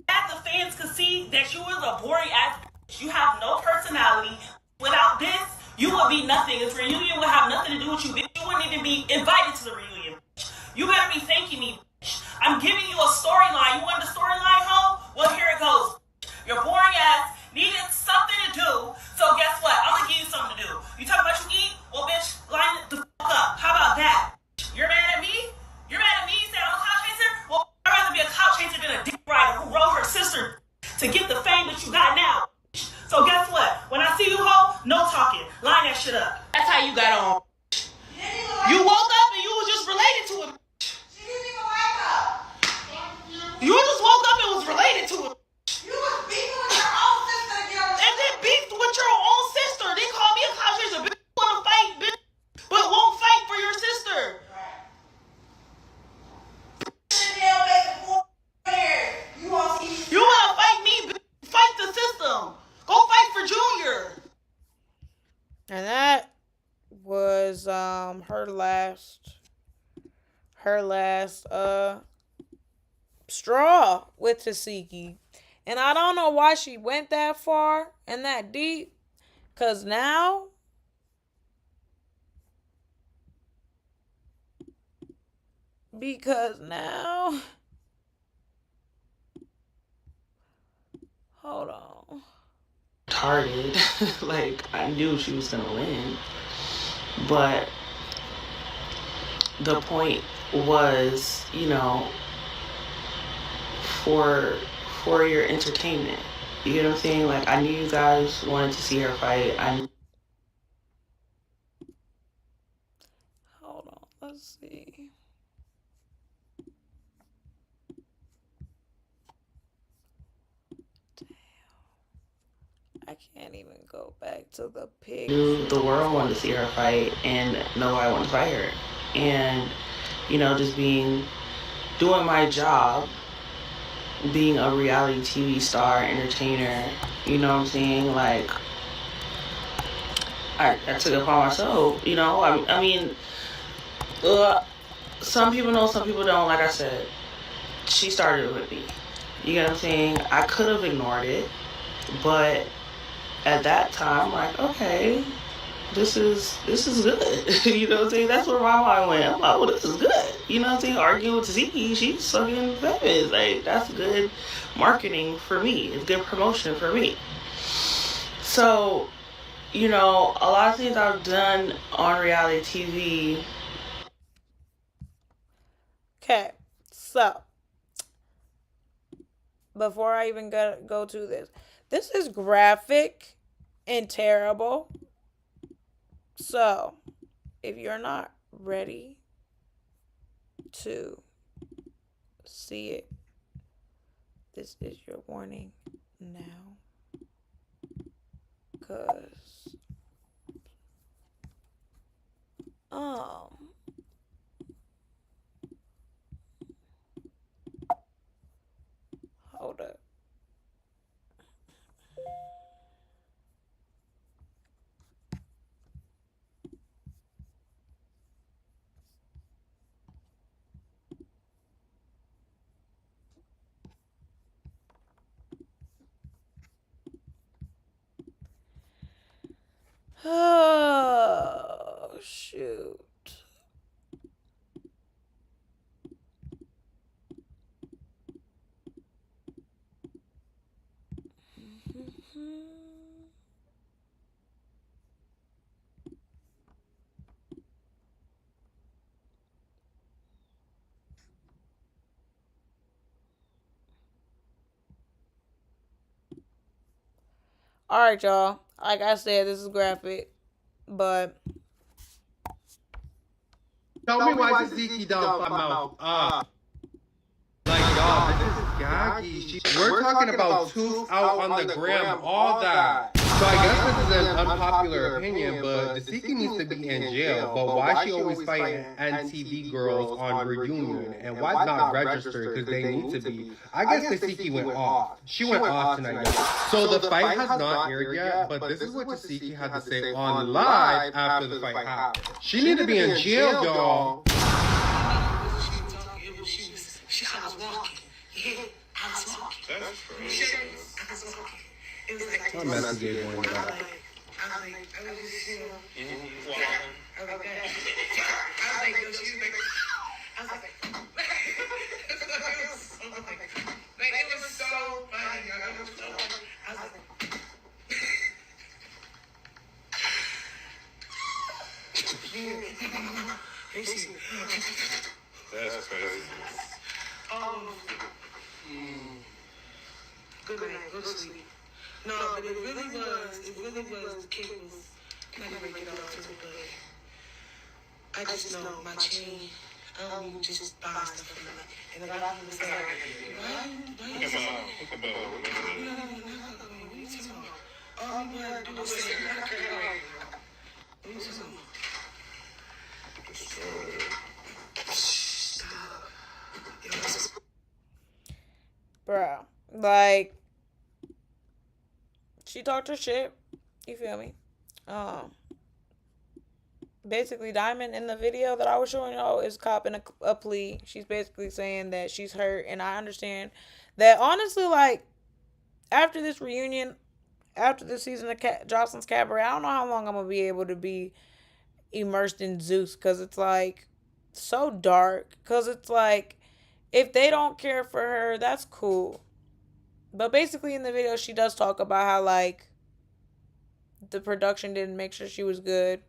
Speaker 3: That the fans could see that you was a boring ass bitch. You have no personality. Without this, you would be nothing. This reunion would have nothing to do with you, bitch. You wouldn't even be invited to the reunion, bitch. You better be thanking me, bitch. I'm giving you a storyline. You want the storyline, hoe? Well, here it goes. Your boring ass needed something to do. So guess what? I'm gonna give you something to do. You talking about you eat? Well, bitch, line the fuck up. How about that? You're mad at me? You're mad at me saying I'm a couch chaser? Well, I'd rather be a couch chaser than a dick rider who rode her sister to get the fame that you got now. So guess what? When I see you, hoe, no talking. Line that shit up. That's how you got on. You woke up and you was just related to it.
Speaker 5: She didn't even wake up.
Speaker 3: You just woke up and was related to it.
Speaker 5: You was beefing with your own sister to get on the
Speaker 3: And then beefed with your own sister. They call me a couch chaser. Bitch, you wanna fight, bitch, but won't fight for your sister.
Speaker 5: You won't see me.
Speaker 3: You wanna fight me, bitch? Fight the system. Go fight for Junior.
Speaker 1: And that was her last straw with Tasiki. And I don't know why she went that far and that deep. Cause now hold on.
Speaker 3: Retarded. Like, I knew she was gonna win. But the point was, for your entertainment. You know what I'm saying? Like, I knew you guys wanted to see her fight.
Speaker 1: Hold on. Let's see. I can't even go back to the picture.
Speaker 3: The world wanted to see her fight, and nobody wanted to fight her. And, just doing my job, being a reality TV star, entertainer, you know what I'm saying? Like, I took it upon myself, I mean, some people know, some people don't. Like I said, she started it with me. You know what I'm saying? I could have ignored it, but at that time, like, okay, this is good. You know what I'm saying? That's where my mind went. I'm like, well, this is good. You know what I'm saying? Arguing with Zeke, she's fucking famous. Like, that's good marketing for me. It's good promotion for me. So, a lot of things I've done on reality TV.
Speaker 1: Okay, so before I even go to this is graphic and terrible. So, if you're not ready to see it, this is your warning now. Cause hold up. Oh, shoot. All right, y'all. Like I said, this is graphic, but
Speaker 6: Tell me why Tzatziki don't come out up. Like, y'all, this is gaggy. We're talking about tooth out on the gram, all that. So I guess this is an unpopular opinion, but Tzatziki needs to be in jail. But why she always fighting NTV girls on reunion? And why not register? Because they need to be. I guess Tzatziki went off. She went off tonight, y'all. So the fight has not aired yet, but this is what Tzatziki had to say on live after the fight happened. She need to be in jail, y'all.
Speaker 3: She I was walking. Yeah, I was walking. That's crazy. I was walking. It was like
Speaker 6: My message is going back.
Speaker 3: I was just, you know. Walking. I was like, that. I was like, no, she was like, I was like, it was so funny. It was so funny. I was like, that's crazy. Good night, go to sleep. No, but it really was, the cake was, I can break it off too, but I just know my chain, I don't even just buy stuff from them. And a lot of people say, why you say that? What are you talking about? All you gotta do is say, what are you talking about?
Speaker 1: bro, like she talked her shit. You feel me? Basically, Diamond in the video that I was showing y'all is copping a plea. She's basically saying that she's hurt, and I understand that. Honestly, like after this reunion, after this season of Jocelyn's Cabaret, I don't know how long I'm gonna be able to be immersed in Zeus, because it's like so dark. Because it's like if they don't care for her, that's cool. But basically, in the video, she does talk about how like the production didn't make sure she was good.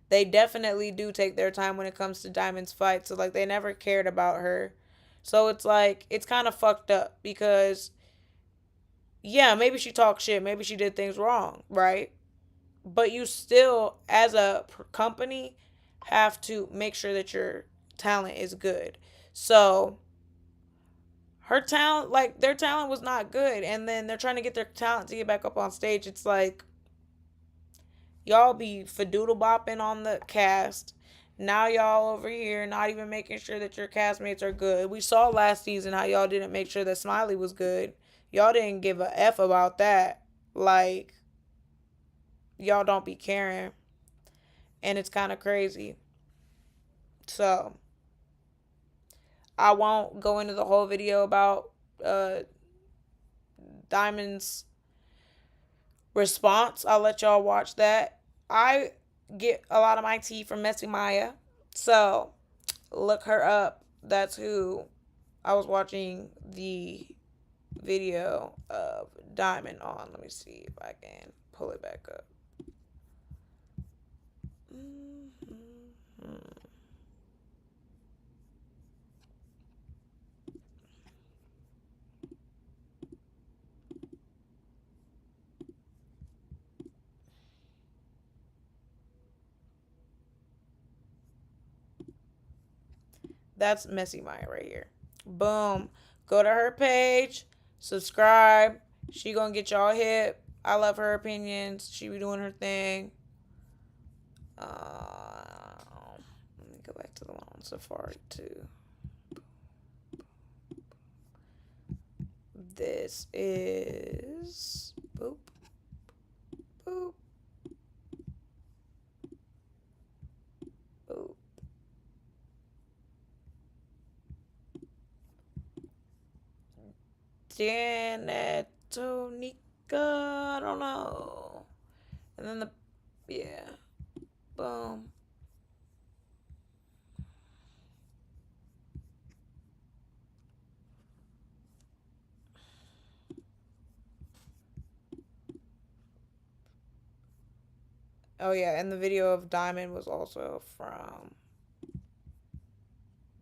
Speaker 1: They definitely do take their time when it comes to Diamond's fight. So like they never cared about her. So it's like it's kind of fucked up because yeah, maybe she talked shit, maybe she did things wrong, right? But you still, as a company, have to make sure that your talent is good. So her talent, like their talent was not good, and then they're trying to get their talent to get back up on stage. It's like y'all be fadoodle bopping on the cast. Now y'all over here not even making sure that your castmates are good. We saw last season how y'all didn't make sure that Smiley was good. Y'all didn't give a F about that. Like, y'all don't be caring. And it's kind of crazy. So, I won't go into the whole video about Diamond's response. I'll let y'all watch that. I get a lot of my tea from Messy Maya. So, look her up. That's who I was watching the video of Diamond on. Let me see if I can pull it back up. That's Messy Maya right here. Boom. Go to her page. Subscribe. She gonna get y'all hip. I love her opinions. She be doing her thing. Let me go back to the one on Safari too. This is boop. Boop. Boop. Janetonica, I don't know. And then yeah, boom. Oh yeah, and the video of Diamond was also from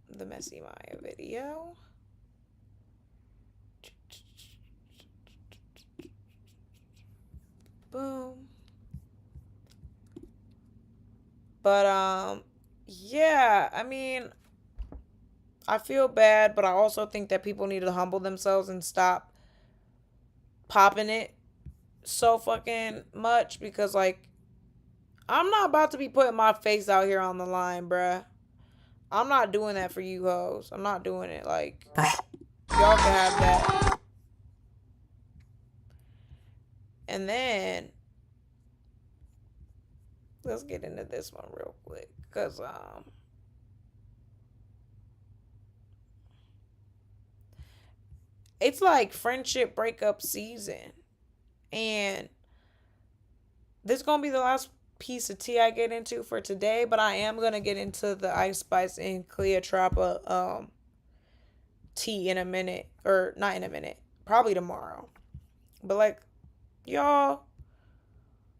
Speaker 1: the Messy Maya video. But yeah, I mean, I feel bad, but I also think that people need to humble themselves and stop popping it so fucking much because like I'm not about to be putting my face out here on the line, bruh. I'm not doing that for you hoes. I'm not doing it. Like y'all can have that. And then let's get into this one real quick cuz it's like friendship breakup season. And this is gonna be the last piece of tea I get into for today, but I am gonna get into the Ice Spice and Cleotrapa tea in a minute, or not in a minute, probably tomorrow. But like, y'all,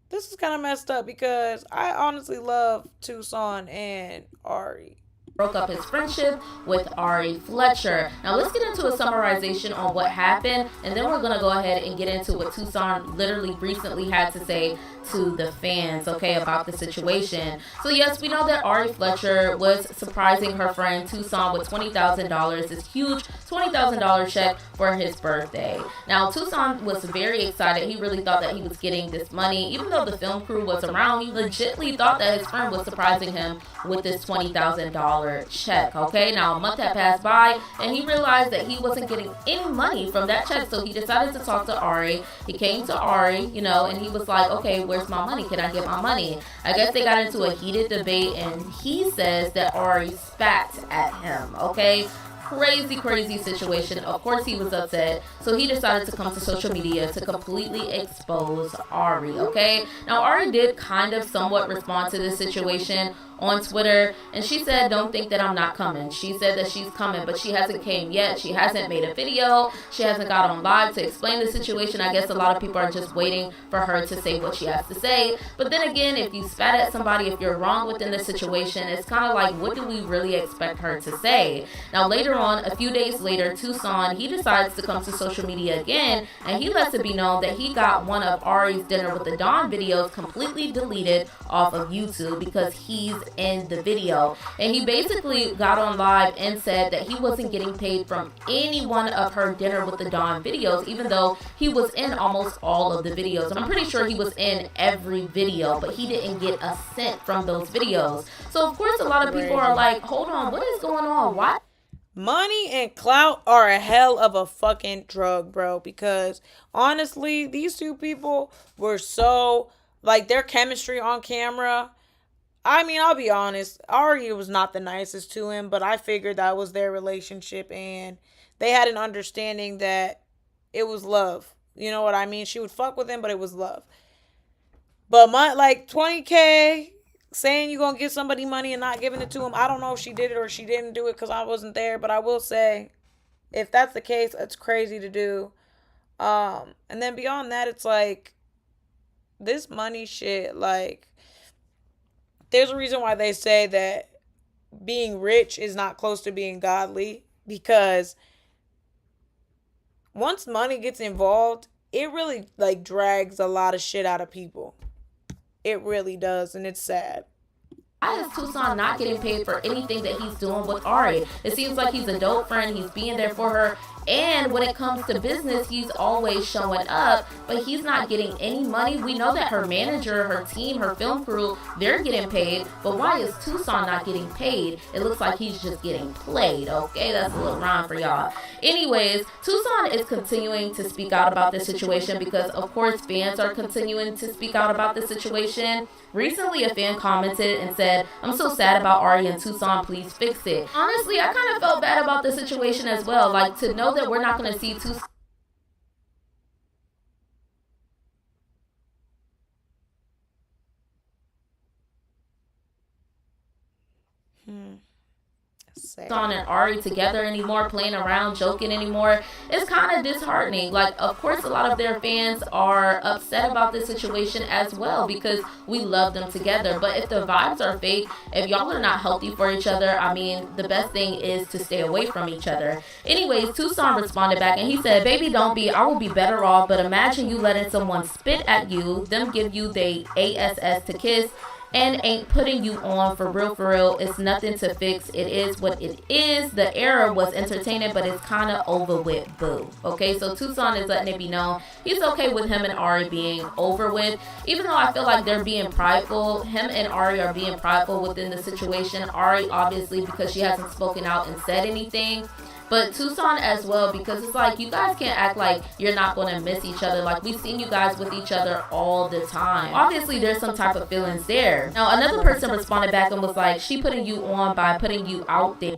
Speaker 1: this is kind of messed up because I honestly love Tucson and Ari.
Speaker 7: Broke up his friendship with Ari Fletcher. Now let's get into a summarization on what happened, and then we're gonna go ahead and get into what Tucson literally recently had to say to the fans, okay, about the situation. So yes, we know that Ari Fletcher was surprising her friend Tucson with $20,000, this huge $20,000 check for his birthday. Now Tucson was very excited. He really thought that he was getting this money. Even though the film crew was around, he legitimately thought that his friend was surprising him with this $20,000 check. Okay, now a month had passed by and he realized that he wasn't getting any money from that check, so he decided to talk to Ari. He came to Ari, you know, and he was like, okay, where's my money? Can I get my money? I guess they got into a heated debate and he says that Ari spat at him. Okay, crazy situation. Of course he was upset, so he decided to come to social media to completely expose Ari. Okay, now Ari did kind of somewhat respond to this situation on Twitter, and she said, don't think that I'm not coming. She said that she's coming, but she hasn't came yet. She hasn't made a video. She hasn't got on live to explain the situation. I guess a lot of people are just waiting for her to say what she has to say. But then again, if you spat at somebody, if you're wrong within the situation, it's kind of like, what do we really expect her to say? Now later on, a few days later, Tucson, he decides to come to social media again, and he lets it be known that he got one of Ari's Dinner with the Dawn videos completely deleted off of YouTube because he's in the video. And he basically got on live and said that he wasn't getting paid from any one of her Dinner with the Dawn videos, even though he was in almost all of the videos. I'm pretty sure he was in every video, but he didn't get a cent from those videos. So of course a lot of people are like, hold on, what is going on? Why?
Speaker 1: Money and clout are a hell of a fucking drug, bro. Because honestly, these two people were so, like, their chemistry on camera. I mean, I'll be honest, Ari was not the nicest to him, but I figured that was their relationship and they had an understanding that it was love. You know what I mean? She would fuck with him, but it was love. But my, like, 20K saying you're gonna give somebody money and not giving it to him, I don't know if she did it or she didn't do it because I wasn't there, but I will say, if that's the case, it's crazy to do. And then beyond that, it's like, this money shit, like, there's a reason why they say that being rich is not close to being godly, because once money gets involved, it really like drags a lot of shit out of people. It really does, and it's sad.
Speaker 7: Why is Tucson not getting paid for anything that he's doing with Ari? It seems like he's a dope friend. He's being there for her. And when it comes to business, he's always showing up, but he's not getting any money. We know that her manager, her team, her film crew, they're getting paid. But why is Tucson not getting paid? It looks like he's just getting played. Okay, that's a little rhyme for y'all. Anyways, Tucson is continuing to speak out about this situation because, of course, fans are continuing to speak out about the situation. Recently, a fan commented and said, I'm so sad about Ari and Tucson, please fix it. Honestly, I kind of felt bad about the situation as well. Like, to know that we're not going to see Tucson. Tucson and Ari together anymore, playing around, joking anymore. It's kind of disheartening. Like, of course, a lot of their fans are upset about this situation as well because we love them together. But if the vibes are fake, if y'all are not healthy for each other, I mean, the best thing is to stay away from each other. Anyways, Tucson responded back and he said, baby, don't be, I will be better off, but imagine you letting someone spit at you, them give you the ASS to kiss, and ain't putting you on for real, for real. It's nothing to fix. It is what it is. The era was entertaining, but it's kind of over with, boo. Okay, so Tucson is letting it be known he's okay with him and Ari being over with, even though I feel like they're being prideful. Him and Ari are being prideful within the situation. Ari, obviously, because she hasn't spoken out and said anything, but Tucson as well, because it's like you guys can't act like you're not going to miss each other. Like, we've seen you guys with each other all the time. Obviously, there's some type of feelings there. Now, another person responded back and was like, she putting you on by putting you out there.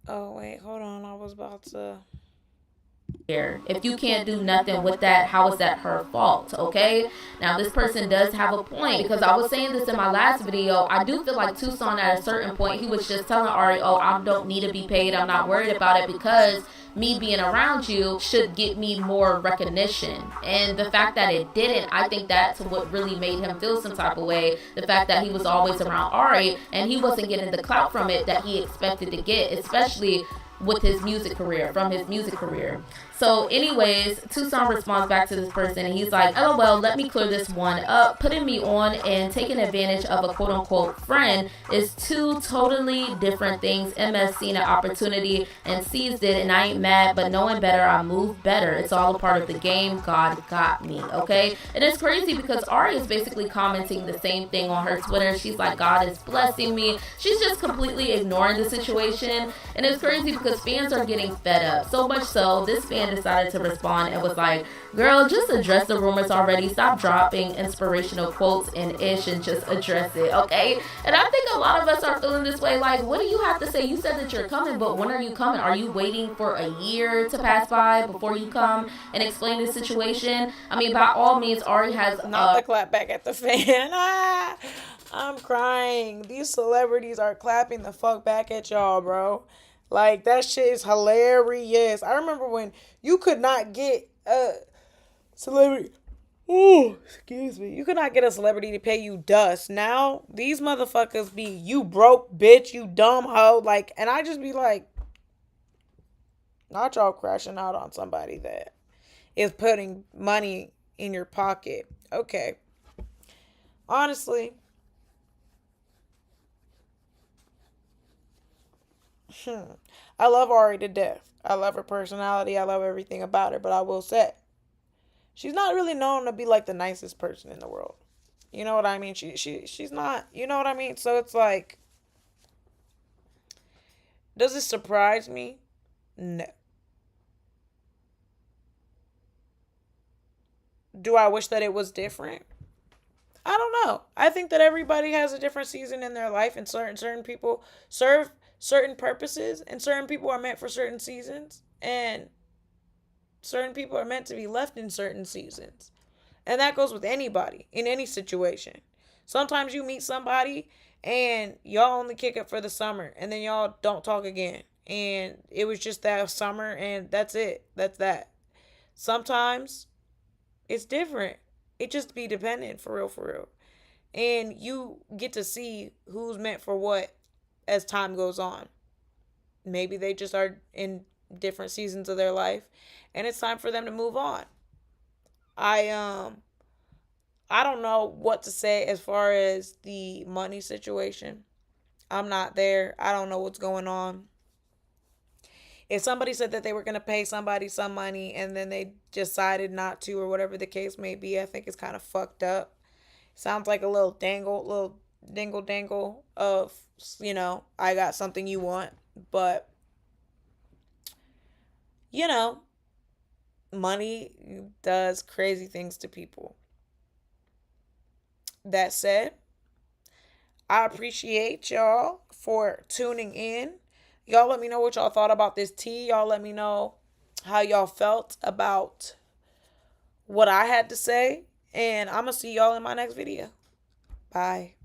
Speaker 1: Oh, wait, hold on. I was about to.
Speaker 7: If you can't do nothing with that, how is that her fault? Okay, now this person does have a point, because I was saying this in my last video. I do feel like Tucson at a certain point, he was just telling Ari, oh, I don't need to be paid, I'm not worried about it, because me being around you should get me more recognition. And the fact that it didn't, I think that's what really made him feel some type of way. The fact that he was always around Ari and he wasn't getting the clout from it that he expected to get, especially with his music career, from his music career. So anyways, Tucson responds back to this person and he's like, LOL, let me clear this one up. Putting me on and taking advantage of a quote unquote friend is two totally different things. MS seen an opportunity and seized it, and I ain't mad, but knowing better, I move better. It's all a part of the game. God got me, okay? And it's crazy because Ari is basically commenting the same thing on her Twitter. She's like, God is blessing me. She's just completely ignoring the situation. And it's crazy because fans are getting fed up. So much so, this fan decided to respond and was like, girl, just address the rumors already. Stop dropping inspirational quotes and ish and just address it, okay? And I think a lot of us are feeling this way. Like, what do you have to say? You said that you're coming, but when are you coming? Are you waiting for a year to pass by before you come and explain the situation? I mean, by all means, Ari has
Speaker 1: not the clap back at the fan. I'm crying. These celebrities are clapping the fuck back at y'all, bro. Like, that shit is hilarious. I remember when you could not get a celebrity. Oh, excuse me. You could not get a celebrity to pay you dust. Now, these motherfuckers be, you broke bitch, you dumb hoe. Like, and I just be like, not y'all crashing out on somebody that is putting money in your pocket. Okay. Honestly. I love Ari to death. I love her personality. I love everything about her. But I will say, she's not really known to be like the nicest person in the world. You know what I mean? She's not. You know what I mean? So it's like, does it surprise me? No. Do I wish that it was different? I don't know. I think that everybody has a different season in their life, and certain people serve certain purposes, and certain people are meant for certain seasons, and certain people are meant to be left in certain seasons. And that goes with anybody in any situation. Sometimes you meet somebody and y'all only kick it for the summer, and then y'all don't talk again, and it was just that summer and that's it. That's that. Sometimes it's different. It just be dependent, for real, for real. And you get to see who's meant for what as time goes on. Maybe they just are in different seasons of their life and it's time for them to move on. I don't know what to say as far as the money situation. I'm not there. I don't know what's going on. If somebody said that they were going to pay somebody some money and then they decided not to, or whatever the case may be, I think it's kind of fucked up. Sounds like a little dingle dangle of, I got something you want. But, money does crazy things to people. That said, I appreciate y'all for tuning in. Y'all let me know what y'all thought about this tea. Y'all let me know how y'all felt about what I had to say. And I'm going to see y'all in my next video. Bye.